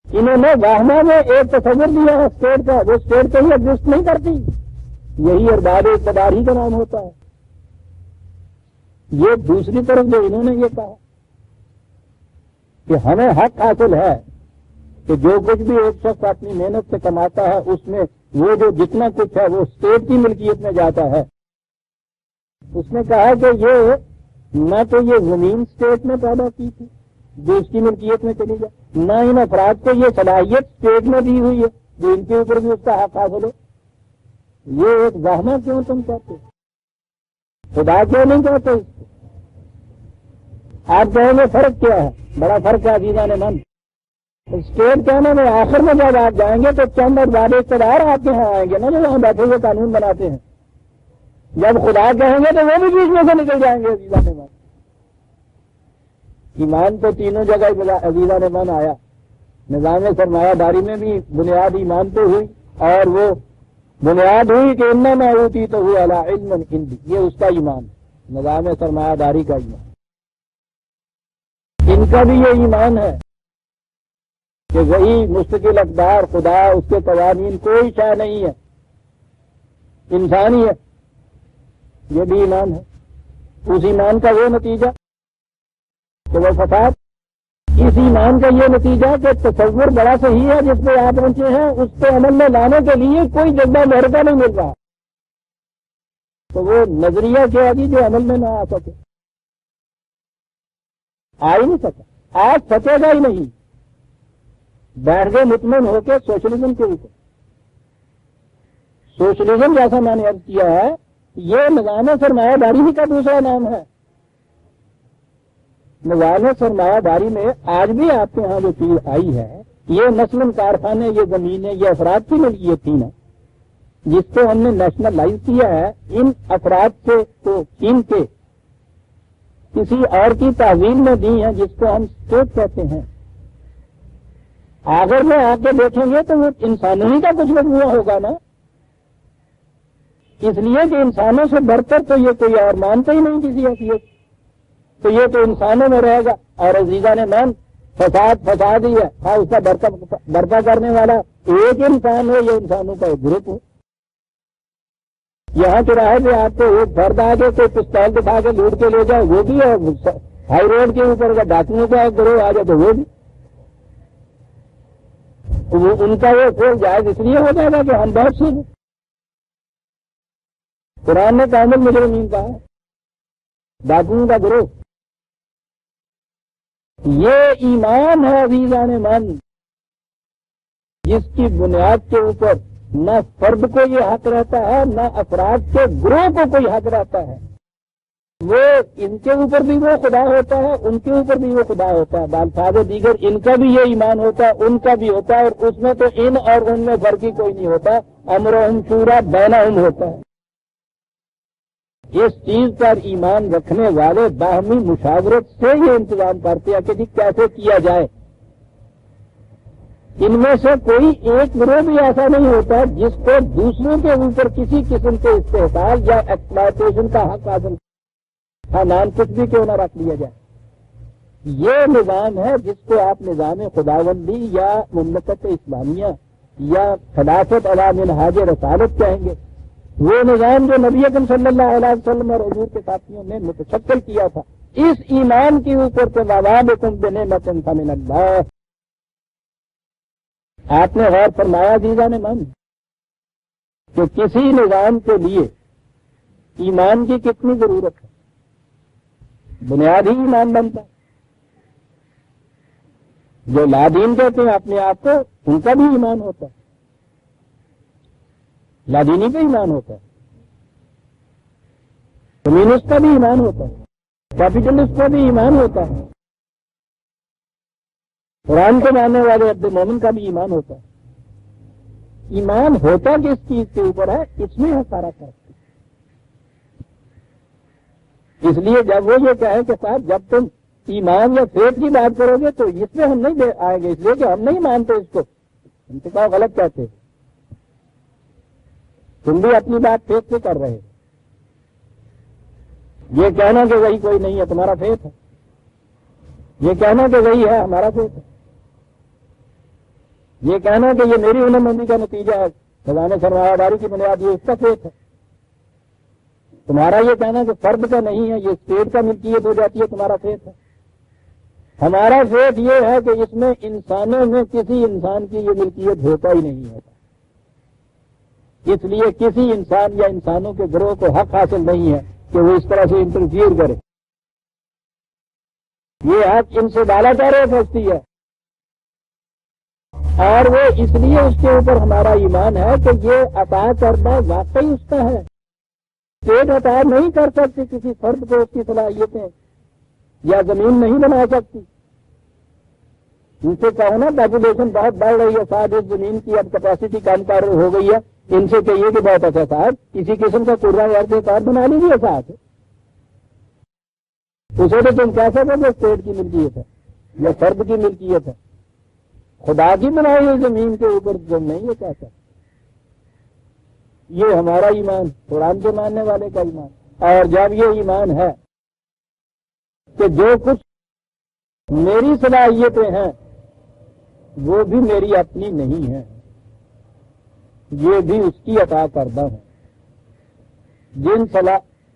انہوں نے واہمہ میں ایک تصور دیا ہے اسٹیٹ کا، وہ اسٹیٹ کہیں ایگزسٹ نہیں کرتی، یہی ارباب اقتدار ہی کا نام ہوتا ہے۔ یہ دوسری طرف جو انہوں نے یہ کہا کہ ہمیں حق حاصل ہے کہ جو کچھ بھی ایک شخص اپنی محنت سے کماتا ہے اس میں وہ جو جتنا کچھ ہے وہ اسٹیٹ کی ملکیت میں جاتا ہے۔ اس نے کہا کہ یہ نہ تو یہ زمین اسٹیٹ میں پیدا کی تھی جو اس کی ملکیت میں چلی جائے، نہ ان افراد کو یہ صلاحیت اسٹیٹ میں دی ہوئی ہے جو ان کے اوپر بھی اس کا حق حاصل ہو۔ یہ ایک زحمہ کیوں تم کہتے خدا کیوں نہیں کہتے؟ آپ کہیں گے فرق کیا ہے؟ بڑا فرق ہے عزیزان من۔ اسٹیٹ کہنے میں آخر میں جب آپ جائیں گے تو چند ارباب اقتدار آپ کے یہاں آئیں گے نا جو وہاں بیٹھے ہوئے قانون بناتے ہیں، جب خدا کہیں گے تو وہ بھی بیچ میں سے نکل جائیں گے عزیزان من۔ ایمان تو تینوں جگہ عزیزان من آیا، نظام سرمایہ داری میں بھی بنیاد ایمان تو ہوئی، اور وہ بنیاد ہوئی کہ انما اوتیتہ علی علم عندی، یہ اس کا ایمان، نظام سرمایہ داری کا ایمان۔ ان کا بھی یہ ایمان ہے کہ وہی مستقل اقدار خدا، اس کے قوانین کوئی شے نہیں ہے، انسان ہی ہے، یہ بھی ایمان ہے۔ اس ایمان کا وہ نتیجہ کہ وہ فساد، اس ایمان کا یہ نتیجہ کہ تصور بڑا صحیح ہے جس پہ آپ پہنچے ہیں، اس کو عمل میں لانے کے لیے کوئی جذبہ محرکہ نہیں مل رہا۔ تو وہ نظریہ کیا جی جو عمل میں نہ آ سکے، آ ہی نہیں سکا، آج سکے گا ہی نہیں۔ بیٹھ گئے مطمئن ہو کے سوشلزم کے اوپر۔ سوشلزم جیسا میں نے عرض کیا ہے، یہ نظام سرمایہ داری ہی کا دوسرا نام ہے۔ نظام سرمایہ داری میں آج بھی آپ کے ہاں جو چیز آئی ہے، یہ مثلاً کارخانے، یہ زمینیں، یہ افراد کی ملکیت تھی نا، جس کو ہم نے نیشنلائز کیا ہے، ان افراد سے تو ان کے کسی اور کی تحویل میں دی ہیں، جس کو ہم اسٹیٹ کہتے ہیں۔ اگر میں آ کے دیکھیں گے تو وہ انسانوں ہی کا کچھ مجموعہ ہوگا نا، اس لیے کہ انسانوں سے برتر تو یہ کوئی اور مانتا ہی نہیں کسی حیثیت، تو یہ تو انسانوں میں رہے گا۔ اور عزیزہ نے مان فساد ہی ہے، ہاں اس کا برپا کرنے والا ایک انسان ہو یا انسانوں کا ایک گروپ ہو۔ یہاں چوراہے پہ آپ کو ایک فرد آ کے کوئی پستول دکھا کے لوٹ کے لے جائے وہ بھی، اور ہائی روڈ کے اوپر اگر ڈاکوؤں کا ایک گروہ آ جائے تو وہ بھی، ان کا وہ کھول جائز اس لیے ہو جائے گا کہ ہم بہت سے ہیں۔ قرآن نے کامل مجرمین کہا ہے، ڈاکوؤں کا گروہ۔ یہ ایمان ہے عزیزان من، جس کی بنیاد کے اوپر نہ فرد کو یہ حق رہتا ہے، نہ افراد کے گروہ کو کوئی حق رہتا ہے۔ وہ ان کے اوپر بھی وہ خدا ہوتا ہے، ان کے اوپر بھی وہ خدا ہوتا ہے، بالفاظ دیگر ان کا بھی یہ ایمان ہوتا ہے، ان کا بھی ہوتا ہے، اور اس میں تو ان اور ان میں فرق ہی کوئی نہیں ہوتا، امرہم شورا بینہم ہوتا ہے۔ اس چیز پر ایمان رکھنے والے باہمی مشاورت سے یہ انتظام کرتے ہیں کہ جی کیسے کیا جائے۔ ان میں سے کوئی ایک گروہ بھی ایسا نہیں ہوتا جس کو دوسروں کے اوپر کسی قسم کے استحصال یا ایکسپلائٹیشن کا حق حاصل، نام کچھ بھی کیوں نہ رکھ لیا جائے۔ یہ نظام ہے جس کو آپ نظام خداوندی یا مملکت اسلامیہ یا خلافت علی منہاج رسالت کہیں گے۔ وہ نظام جو نبی اکرم صلی اللہ علیہ وسلم اور حضور کے ساتھیوں نے متشکل کیا تھا، اس ایمان کے اوپر تو وَوَابِكُم بِنِعْمَةٍ فَمِنَ اللَّهِ۔ آپ نے غور فرمایا عزیزان من کہ کسی نظام کے لیے ایمان کی کتنی ضرورت ہے؟ بنیاد ہی ایمان بنتا ہے۔ جو لادین کہتے ہیں اپنے آپ کو، ان کا بھی ایمان ہوتا ہے، لادینی کا ایمان ہوتا ہے، کمیونسٹ کا بھی ایمان ہوتا ہے، کیپیٹلسٹ کا بھی ایمان ہوتا ہے، قرآن کو ماننے والے عبد مومن کا بھی ایمان ہوتا ہے۔ ایمان ہوتا کس چیز کے اوپر ہے، اس میں ہے سارا فرق۔ اس لیے جب وہ یہ کہیں کہ صاحب جب تم ایمان یا فیت کی بات کرو گے تو اس میں ہم نہیں آئیں گے، اس لیے کہ ہم نہیں مانتے اس کو، ہم تو کہو غلط کہتے ہیں، تم بھی اپنی بات فیت سے کر رہے ہو۔ یہ کہنا کہ وہی کوئی نہیں ہے تمہارا فیت ہے، یہ کہنا کہ وہی ہے ہمارا فیت ہے، یہ کہنا کہ یہ میری علم مندی کا نتیجہ ہے، خزانہ سرمایہ داری کی بنیاد یہ اس کا فیت ہے، تمہارا یہ کہنا کہ فرد کا نہیں ہے، یہ اسٹیٹ کا ملکیت ہو جاتی ہے، تمہارا فیت ہے۔ ہمارا فیت یہ ہے کہ اس میں انسانوں میں کسی انسان کی یہ ملکیت ہوتا ہی نہیں ہوتا، اس لیے کسی انسان یا انسانوں کے گروہ کو حق حاصل نہیں ہے کہ وہ اس طرح سے انٹرفیئر کرے۔ یہ حق ان سے بالا تر ہو سکتی ہے، اور وہ اس لیے اس کے اوپر ہمارا ایمان ہے کہ یہ عطا کردہ واقعی اس کا ہے۔ اسٹیٹ عطا نہیں کر سکتی کسی فرد کو اس کی صلاحیتیں، یا زمین نہیں بنا سکتی۔ ان سے کہو نا پاپولیشن بہت بڑھ رہی ہے، شاید اس زمین کی اب کیپیسٹی کم کر ہو گئی ہے، ان سے کہیے کہ بہت اچھا صاحب کسی قسم کا قرہ ورد کار بنا لیجیے ساتھ، اسے تو تم کہہ سکو کہ اسٹیٹ کی ملکیت ہے یا فرد کی ملکیت ہے، خدا کی بنائی ہوئی زمین کے اوپر تم نہیں یہ کہہ سکتے۔ یہ ہمارا ایمان، قرآن کے ماننے والے کا ایمان۔ اور جب یہ ایمان ہے کہ جو کچھ میری صلاحیتیں ہیں وہ بھی میری اپنی نہیں ہیں، یہ بھی اس کی عطا کردہ ہے۔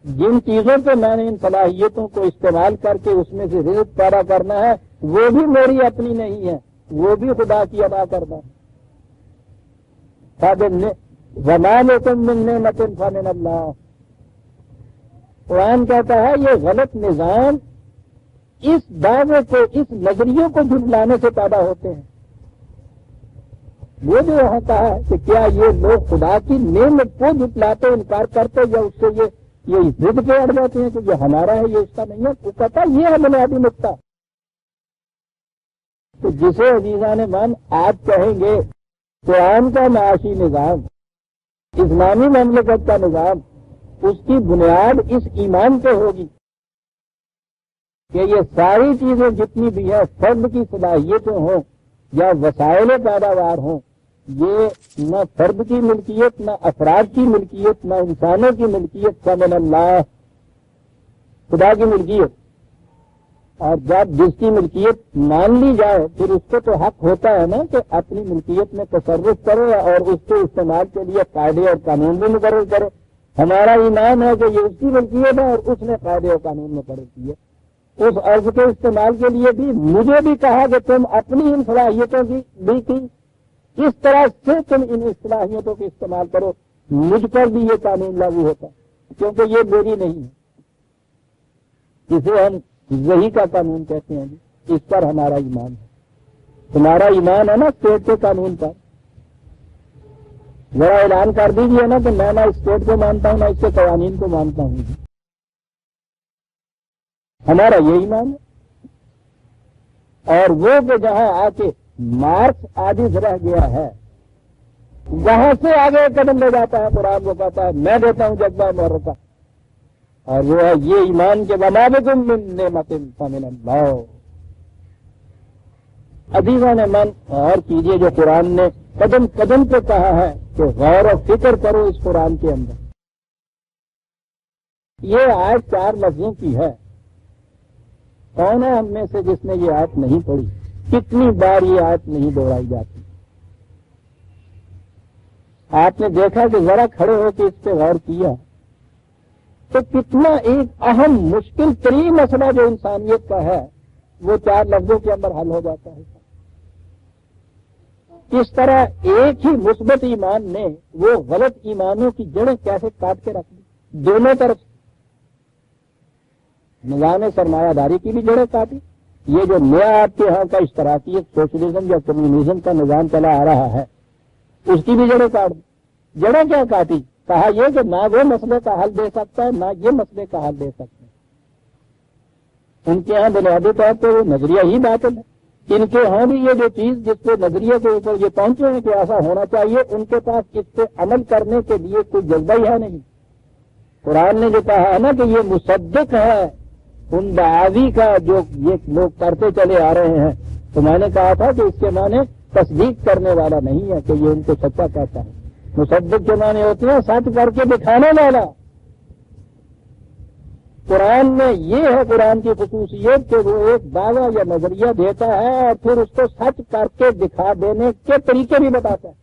جن چیزوں پہ میں نے ان صلاحیتوں کو استعمال کر کے اس میں سے رزق پیدا کرنا ہے وہ بھی میری اپنی نہیں ہے، وہ بھی خدا کی عطا کردہ ہے۔ وَمَا لَكُم مِّن نِّعْمَةٍ فَمِنَ اللَّهِ۔ قرآن کہتا ہے یہ غلط نظام اس دعوے کو، اس نظریے کو جھٹلانے سے پیدا ہوتے ہیں۔ وہ جو یہاں کہا ہے کہ کیا یہ لوگ خدا کی نعمت کو جھٹلاتے، انکار کرتے، یا اس سے یہ ضد پہ اڑ جاتے ہیں کہ یہ ہمارا ہے، یہ اس کا نہیں ہے، وہ کہتا ہے یہ ہے بنیادی نقطہ۔ تو جسے عزیزان من آپ کہیں گے قرآن کا معاشی نظام، اسلامی مملکت کا نظام، اس کی بنیاد اس ایمان پہ ہوگی کہ یہ ساری چیزیں جتنی بھی ہیں، فرد کی صلاحیتیں ہوں یا وسائل پیداوار ہوں، یہ نہ فرد کی ملکیت، نہ افراد کی ملکیت، نہ انسانوں کی ملکیت، فمن اللہ، خدا کی ملکیت۔ اور جب جس کی ملکیت مان لی جائے پھر اس کو تو حق ہوتا ہے نا کہ اپنی ملکیت میں تصرف کرے اور اس کے استعمال کے لیے قاعدے اور قانون بھی مقرر کرے۔ ہمارا ایمان ہے کہ یہ اس کی ملکیت ہے اور اس نے قاعدے اور قانون مقرر کیے۔ اس عرض کے استعمال کے لیے بھی مجھے بھی کہا کہ تم اپنی ان صلاحیتوں کی بھی کی، اس طرح سے تم ان صلاحیتوں کا استعمال کرو، مجھ پر بھی یہ قانون لاگو ہوتا کیونکہ یہ میری نہیں ہے، اسے ہم وہی کا قانون کہتے ہیں جی، اس پر ہمارا ایمان ہے۔ تمہارا ایمان ہے نا اسٹیٹ کے قانون پر، ذرا اعلان کر دیجیے نا کہ میں نہ اسٹیٹ کو مانتا ہوں نہ اس کے قوانین کو مانتا ہوں جی، ہمارا یہ ایمان ہے۔ اور وہ کہ جہاں آ کے مارکس عاجز رہ گیا ہے، وہاں سے آگے قدم لے جاتا ہے قرآن، وہ کہتا ہے میں دیتا ہوں جذبہ محرکہ، اور وہ ہے یہ ایمان کے وما بکم من نعمت فمن اللہ۔ عزیزان من غور کیجیے جو قرآن نے قدم قدم پہ کہا ہے کہ غور و فکر کرو اس قرآن کے اندر۔ یہ آیت 4 لفظوں کی ہے، کون ہے ہم میں سے جس نے یہ آیت نہیں پڑھی؟ کتنی بار یہ آیت نہیں دہرائی جاتی؟ آپ نے دیکھا کہ ذرا کھڑے ہو کے اس پہ غور کیا تو کتنا ایک اہم مشکل ترین مسئلہ جو انسانیت کا ہے وہ 4 لفظوں کے اندر حل ہو جاتا ہے۔ کس طرح ایک ہی مثبت ایمان نے وہ غلط ایمانوں کی جڑیں کیسے کاٹ کے رکھ دی، دونوں طرف نظام سرمایہ داری کی بھی جڑیں کاٹی، یہ جو نیا آپ کے ہاں کا اشتراکیت سوشلزم یا کمیونزم کا نظام چلا آ رہا ہے اس کی بھی جڑیں کاٹ دی۔ جڑیں کیا کاٹی؟ کہا یہ کہ نہ وہ مسئلے کا حل دے سکتا ہے نہ یہ مسئلے کا حل دے سکتا ہے۔ ان کے ہاں بنیادی طور پہ وہ نظریہ ہی باطل ہے، ان کے ہاں بھی یہ جو چیز جس پہ نظریے کے اوپر یہ پہنچے ہیں کہ ایسا ہونا چاہیے، ان کے پاس اس پہ عمل کرنے کے لیے کوئی جذبہ ہی ہے نہیں۔ قرآن نے جو کہا ہے نا کہ یہ مصدق ہے ان دعاوی کا جو یہ لوگ کرتے چلے آ رہے ہیں، تو میں نے کہا تھا کہ اس کے معنی تصدیق کرنے والا نہیں ہے کہ یہ ان کو سچا کہتا ہے۔ مصدق کے معنی ہوتے ہیں سچ کر کے دکھانے والا۔ قرآن میں یہ ہے قرآن کی خصوصیت کہ وہ ایک دعویٰ یا نظریہ دیتا ہے اور پھر اس کو سچ کر کے دکھا دینے کے طریقے بھی بتاتا ہے۔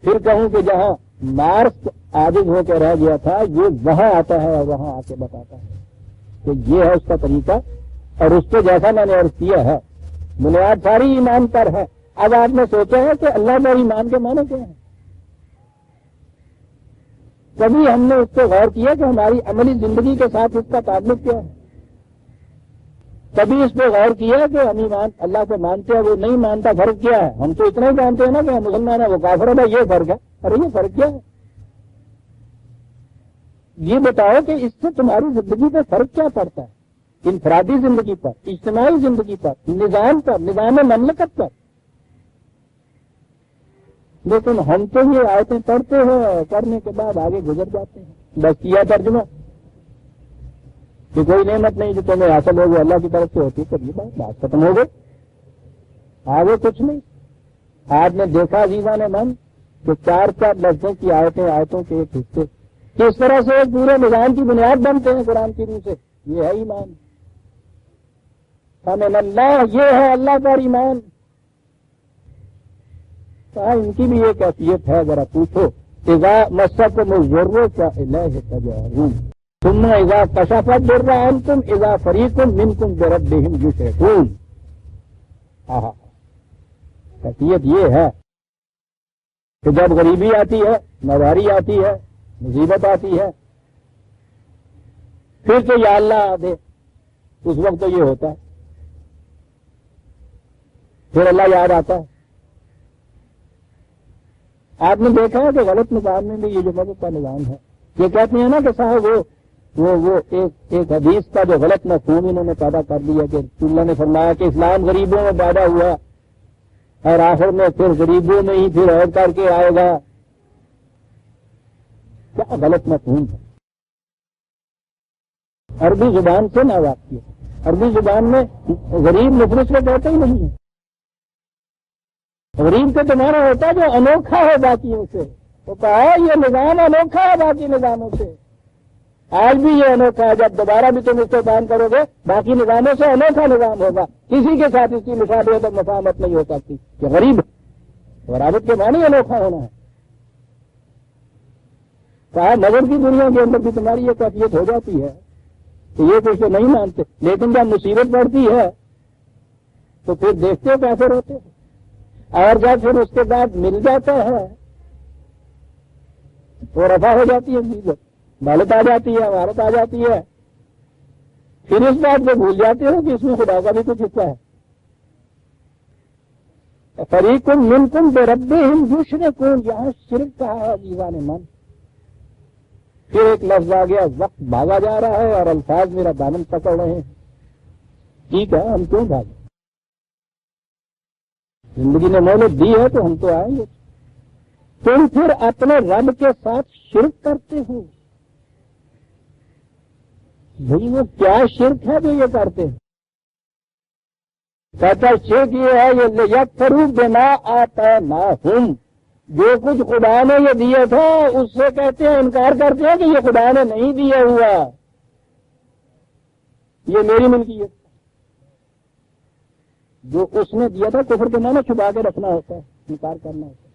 پھر کہوں کہ جہاں مارکس عاجز ہو کے رہ گیا تھا، یہ وہاں آتا ہے اور وہاں آ کے بتاتا ہے کہ یہ ہے اس کا طریقہ، اور اس پہ جیسا میں نے عرض کیا ہے بنیاد ساری ایمان پر ہے۔ اب آپ نے سوچا ہے کہ اللہ کا ایمان کے معنی کیا ہے؟ کبھی ہم نے اس پہ غور کیا کہ ہماری عملی زندگی کے ساتھ اس کا تعلق کیا ہے؟ کبھی اس پہ غور کیا کہ ہم ایمان اللہ کو مانتے ہیں وہ نہیں مانتا، فرق کیا ہے؟ ہم تو اتنا ہی جانتے ہیں نا کہ ہم مسلمان ہیں وہ کافر ہے، یہ فرق ہے۔ ارے یہ فرق کیا ہے؟ یہ بتاؤ کہ اس سے تمہاری زندگی پہ فرق کیا پڑتا ہے؟ انفرادی زندگی پر، اجتماعی زندگی پر، نظام پر، نظام مملکت پر۔ لیکن ہم تو یہ آیتیں پڑھتے ہیں، پڑھنے کے بعد آگے گزر جاتے ہیں، بس کیا ترجمہ کہ کوئی نعمت نہیں جو تمہیں حاصل ہوگی اللہ کی طرف سے ہوتی، تو یہ بات ختم ہو گئی، آگے کچھ نہیں۔ آپ نے دیکھا عزیزان من کہ 4 لفظوں کی آیتوں کے ایک حصے کس طرح سے ایک پورے نظام کی بنیاد بنتے ہیں قرآن کی روح سے۔ یہ ہے ایمان، فمن اللہ، یہ ہے اللہ کا ایمان۔ کہا ان کی بھی ایک حیثیت ہے، ذرا پوچھو۔ اذا مسکم الضر فالیہ تجارون ثم اذا کشف الضر عنکم اذا فریق منکم بربہم یشرکون۔ حیثیت یہ ہے کہ جب غریبی آتی ہے، ناداری آتی ہے، مصیبت آتی ہے، پھر تو یا اللہ دے، اس وقت تو یہ ہوتا ہے، پھر اللہ یاد آتا ہے۔ آپ نے دیکھا ہے کہ غلط نظام میں بھی یہ جو مذہب کا نظام ہے، یہ کہتے ہیں نا کہ صاحب وہ ایک حدیث کا جو غلط مفہوم انہوں نے پیدا کر دیا کہ اللہ نے فرمایا کہ اسلام غریبوں میں پیدا ہوا اور آخر میں پھر غریبوں میں ہی پھر اور کر کے آئے گا۔ کیا غلط مفہوم ہے، عربی زبان سے نہ واقعی ہے۔ عربی زبان میں غریب مفلس کو کہتے ہی نہیں ہے۔ غریب کا تمہارا ہوتا ہے جو انوکھا ہے باقیوں سے، وہ کہا یہ نظام انوکھا ہے باقی نظاموں سے، آج بھی یہ انوکھا ہے، جب دوبارہ بھی تم اس کو کام کرو گے باقی نظاموں سے انوکھا نظام ہوگا، کسی کے ساتھ اس کی مشابہت اور مفاہمت نہیں ہو سکتی۔ کہ غریب غرابت کے معنی انوکھا ہونا ہے۔ کہا نظر کی دنیا کے اندر بھی تمہاری یہ کیفیت ہو جاتی ہے کہ یہ کچھ تو نہیں مانتے، لیکن جب مصیبت پڑتی ہے تو پھر دیکھتے ہو کیسے روتے ہیں، اور جب پھر اس کے بعد مل جاتا ہے تو رفع ہو جاتی ہے، مصیبت دولت آ جاتی ہے، عمارت آ جاتی ہے، پھر اس بات کو بھول جاتے ہو کہ اس میں خدا کا بھی کچھ حصہ ہے۔ فریق منکم بربہم یشرکون، یہاں شرک کہا ہے عزیزان من۔ پھر ایک لفظ آ گیا، وقت بھاگا جا رہا ہے اور الفاظ میرا دامن پکڑ رہے ہیں۔ ٹھیک ہے، ہم کیوں بھاگے؟ زندگی نے مہلت دی ہے تو ہم تو آئیں گے۔ تم پھر اپنے رب کے ساتھ شرک کرتے ہو۔ بھئی وہ کیا شرک ہے جو یہ کرتے ہیں؟ کہتا شرک یہ ہے یہ لیکفروا بما آتیناہم، جو کچھ خدا نے یہ دیا تھا اس سے کہتے ہیں، انکار کرتے ہیں کہ یہ خدا نے نہیں دیا ہوا، یہ میری ملکیت۔ جو اس نے دیا تھا کفر کے معنی چھپا کے رکھنا ہوتا ہے، انکار کرنا ہوتا ہے۔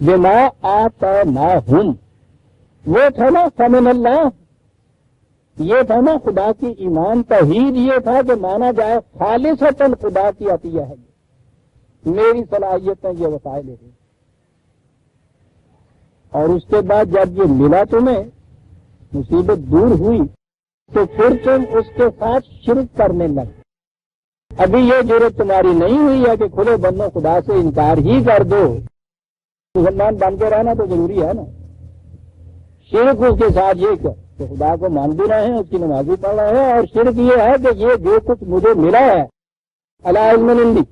بما آتیناہم، وہ تھا نا فمن اللہ، یہ تھا نا خدا کی ایمان توحید، یہ تھا کہ مانا جائے خالصتاً خدا کی عطیہ ہے، میری صلاحیت ہے، یہ وسائل ہے۔ اور اس کے بعد جب یہ ملا تمہیں، مصیبت دور ہوئی، تو پھر تم اس کے ساتھ شرک کرنے لگے۔ ابھی یہ جرات تمہاری نہیں ہوئی ہے کہ کھلے بندوں خدا سے انکار ہی کر دو، مسلمان بن کے رہنا تو ضروری ہے نا۔ شرک اس کے ساتھ یہ کہ خدا کو مان بھی رہے ہیں، اس کی نماز بھی پڑھ رہے ہیں، اور شرک یہ ہے کہ یہ جو کچھ مجھے ملا ہے علی علم عندی،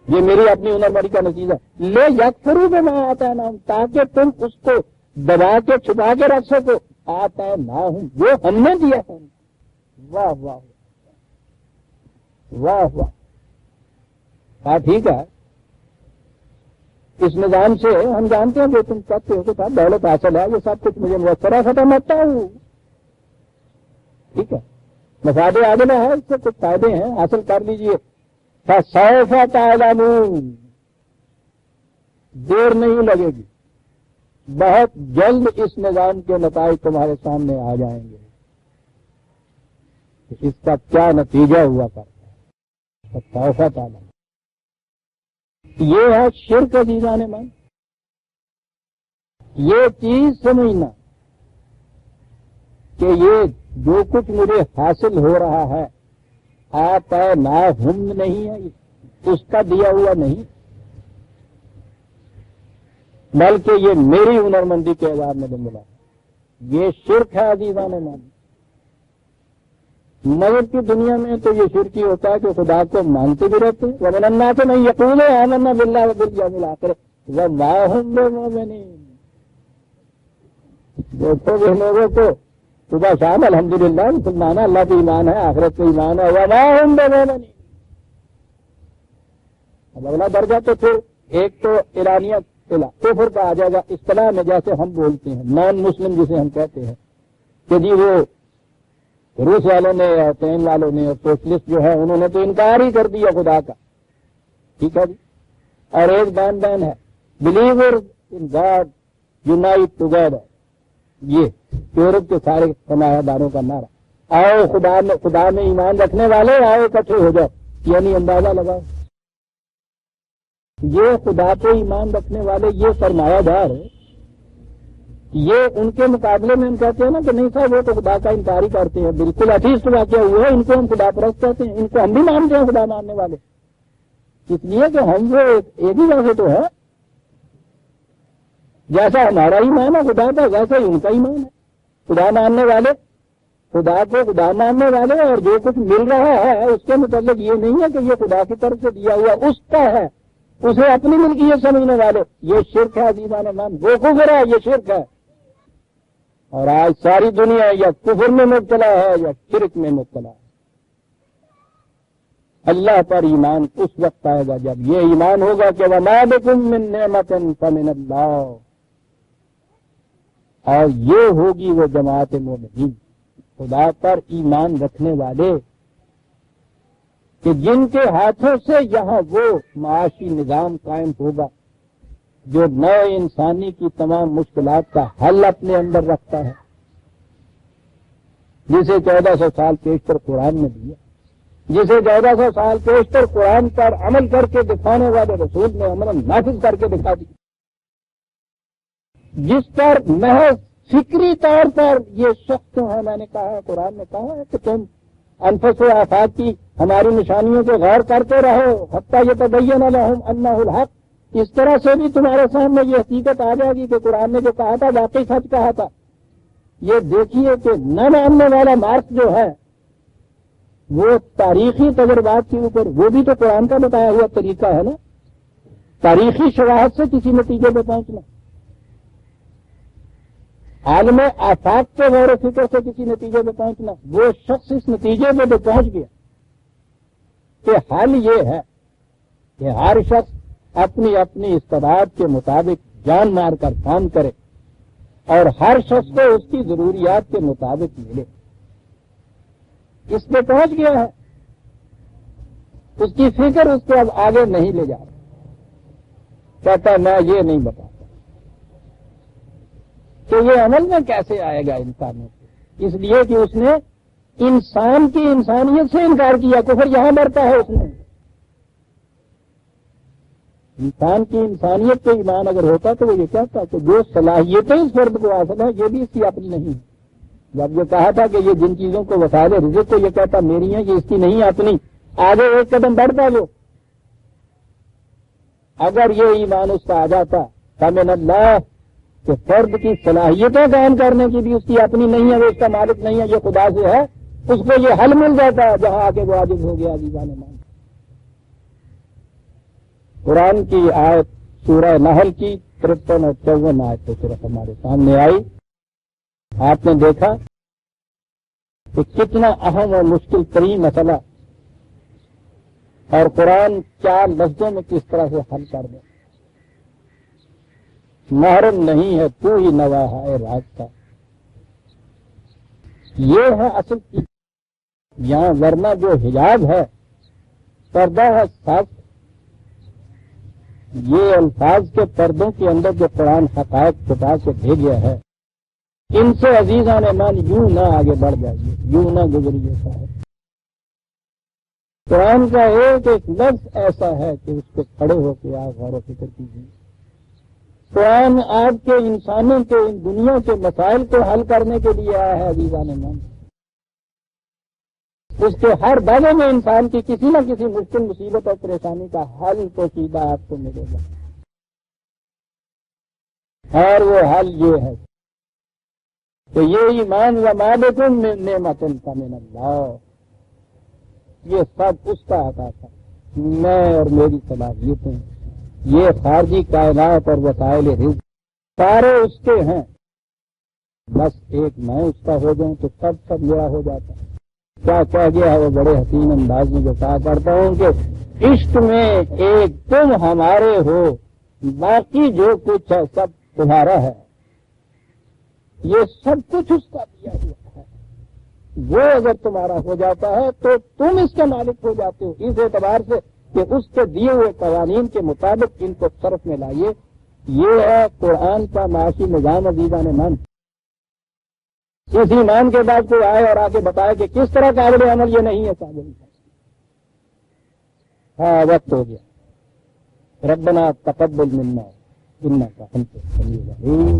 یہ میری اپنی ہنر مندی کا نتیجہ، لے یکفروا بما آتیناہم، تاکہ تم اس کو دبا کے چھپا کے رکھ سکو، آتیناہم، جو ہم نے دیا ہے۔ واہ واہ واہ واہ، کہا ٹھیک ہے، اس نظام سے ہم جانتے ہیں کہ تم کہتے ہو کہ صاحب دولت حاصل ہے، یہ سب کچھ مجھے میسر ہے، ختم ہوتا ہوں، ٹھیک ہے، مفاد عادلہ ہے، اس سے کچھ فائدے ہیں، حاصل کر لیجئے۔ فسوف تعلمون، دیر نہیں لگے گی، بہت جلد اس نظام کے نتائج تمہارے سامنے آ جائیں گے، اس کا کیا نتیجہ ہوا کرتا ہے۔ فسوف تعلمون، یہ ہے شرک عزیزان من۔ یہ چیز سمجھنا کہ یہ جو کچھ مجھے حاصل ہو رہا ہے آتیناہم نہیں ہے، اس کا دیا ہوا نہیں، بلکہ یہ میری ہنرمندی کے عذاب میں ملا ہے۔ یہ شرک ہے عزیزان من۔ مگر کی دنیا میں تو یہ شرک ہی ہوتا ہے کہ خدا کو مانتے بھی رہتے ہیں، وَمِنَ النَّاسِ مَن يَقُولُ آمَنَّا بِاللَّهِ وَبِالْيَوْمِ الْآخِرِ وَمَا هُم بِمُؤْمِنِينَ۔ دیکھو وہ لوگوں کو صبح شام الحمدللہ مسلمان ہے، اللہ پہ ایمان ہے، آخرت پہ ایمان ہے، وَمَا هُم بِمُؤْمِنِينَ۔ اب اگلا درجہ تو پھر ایک تو ایرانیت کفر کا آ جائے گا، اصطلاح میں جیسے ہم بولتے ہیں نان مسلم جسے ہم کہتے ہیں کہ جی وہ روس والوں نے اور چین والوں نے اور سوشلسٹ جو ہے انہوں نے تو انکار ہی کر دیا خدا کا، ٹھیک ہے جی۔ اور ایک بین ہے believer in God unite together, یہ یورپ کے سارے سرمایہ داروں کا نعرہ، آؤ خدا میں ایمان رکھنے والے آؤ اکٹھے ہو جاؤ، یعنی اندازہ لگاؤ یہ خدا پہ ایمان رکھنے والے یہ سرمایہ دار یہ ان کے مقابلے میں ہم کہتے ہیں نا کہ نہیں صاحب وہ تو خدا کا انکار ہی کرتے ہیں، بالکل ایتھیسٹ واقعہ ہوا ہے، ان کو ہم خدا پرست کہتے ہیں، ان کو ہم بھی مانتے ہیں خدا ماننے والے، اس لیے کہ ہم وہ ایک ہی جیسے تو ہے، جیسا ہمارا ایمان ہے خدا کا ویسا ہی ان کا ایمان ہے۔ خدا ماننے والے خدا کو خدا ماننے والے، اور جو کچھ مل رہا ہے اس کے متعلق یہ نہیں ہے کہ یہ خدا کی طرف سے دیا ہوا اس کا ہے، اسے اپنی ملکیت سمجھنے والے، یہ شرک ہے عزیزان مان، وہ کفر ہے، یہ شرک ہے۔ اور آج ساری دنیا یا کفر میں مبتلا ہے یا شرک میں مبتلا ہے۔ اللہ پر ایمان اس وقت آئے گا جب یہ ایمان ہوگا کہ وَمَا بِكُم مِّن نِّعْمَةٍ فَمِنَ اللَّهِ، اور یہ ہوگی وہ جماعت مومنین، خدا پر ایمان رکھنے والے، کہ جن کے ہاتھوں سے یہاں وہ معاشی نظام قائم ہوگا جو نو انسانی کی تمام مشکلات کا حل اپنے اندر رکھتا ہے، جسے 1400 سال پیشتر قرآن نے دیا، جسے 1400 سال پیشتر قرآن پر عمل کر کے دکھانے والے رسول نے عمل نافذ کر کے دکھا دی، جس پر محض فکری طور پر یہ شخص ہے، میں نے کہا ہے قرآن نے کہا ہے کہ تم انفس و آفات کی ہماری نشانیوں کو غور کرتے رہو حتیٰ یتبین لہم انہ الحق، اس طرح سے بھی تمہارے سامنے یہ حقیقت آ جائے گی کہ قرآن نے جو کہا تھا واقعی سچ کہا تھا۔ یہ دیکھیے کہ نہ ماننے والا مارکس جو ہے وہ تاریخی تجربات کے اوپر، وہ بھی تو قرآن کا بتایا ہوا طریقہ ہے نا، تاریخی شواہد سے کسی نتیجے پہ پہنچنا، عالم آفاق کے غور و فکر سے کسی نتیجے پہ پہنچنا، وہ شخص اس نتیجے پہ تو پہنچ گیا کہ حل یہ ہے کہ ہر شخص اپنی اپنی استعداد کے مطابق جان مار کر کام کرے اور ہر شخص کو اس کی ضروریات کے مطابق ملے، اس پہ پہنچ گیا ہے، اس کی فکر اس کو اب آگے نہیں لے جا رہا، کہتا میں یہ نہیں بتاتا کہ یہ عمل میں کیسے آئے گا انسانوں کو، اس لیے کہ اس نے انسان کی انسانیت سے انکار کیا، کفر یہاں بڑھتا ہے، اس نے انسان کی انسانیت پہ ایمان اگر ہوتا تو وہ یہ کہتا کہ جو صلاحیتیں اس فرد کو حاصل ہیں یہ بھی اس کی اپنی نہیں ہے۔ جب یہ کہا تھا کہ یہ جن چیزوں کو وسائل رزق کو یہ کہتا میری ہیں، یہ اس کی نہیں اپنی، آگے ایک قدم بڑھتا جو اگر یہ ایمان اس کا آ جاتا فمن اللہ کہ فرد کی صلاحیتیں قائم کرنے کی بھی اس کی اپنی نہیں ہے، وہ اس کا مالک نہیں ہے، یہ خدا سے ہے، اس کو یہ حل مل جاتا ہے جہاں آ کے وہ عاجز ہو گیا عزیزان مان۔ قرآن کی آیت سورہ نحل کی 53 اور 54 آیت تو صرف ہمارے سامنے آئی، آپ نے دیکھا کہ کتنا اہم اور مشکل ترین مسئلہ، اور قرآن 4 لفظوں میں کس طرح سے حل کر دے۔ محرم نہیں ہے تو ہی نواح ہے راستہ، یہ ہے اصل کی یہاں، ورنہ جو حجاب ہے پردہ ہے سخت، یہ الفاظ کے پردوں کے اندر جو قرآن حقائق چھپا کے بھیجا ہے، ان سے عزیزان ایمان یوں نہ آگے بڑھ جائیے، یوں نہ گزریے صاحب۔ قرآن کا ایک ایک لفظ ایسا ہے کہ اس پہ کھڑے ہو کے آپ غور و فکر کیجیے۔ قرآن آپ کے انسانوں کے ان دنیا کے مسائل کو حل کرنے کے لیے آیا ہے عزیزان ایمان، اس کے ہر بازے میں انسان کی کسی نہ کسی مشکل مصیبت اور پریشانی کا حل تو سیدھا آپ کو ملے گا، اور وہ حل یہ ہے کہ یہ ایمان وَمَا بِكُم مِّن نِّعْمَةٍ فَمِنَ اللَّهِ، یہ سب اس کا عطا تھا، میں اور میری صلاحیتیں، یہ خارجی کائنات اور وسائل رزق سارے اس کے ہیں، بس ایک میں اس کا ہو جاؤں تو سب میرا ہو جاتا ہے۔ کیا کہہ گیا ہے وہ بڑے حسین انداز میں جو کہا کرتا ہوں کہ عشق میں ایک تم ہمارے ہو، باقی جو کچھ ہے سب تمہارا ہے، یہ سب کچھ اس کا دیا ہوا ہے، وہ اگر تمہارا ہو جاتا ہے تو تم اس کے مالک ہو جاتے ہو، اس اعتبار سے کہ اس کے دیے ہوئے قوانین کے مطابق ان کو صرف میں لائیے۔ یہ ہے قرآن کا معاشی نظام عزیزان ایمان۔ اس ایمان کے بعد کوئی آئے اور آ کے بتائے کہ کس طرح قابل عمل یہ نہیں ہے قابل، ہاں وقت ہو گیا۔ ربنا تقبل منا انک انت السمیع العلیم۔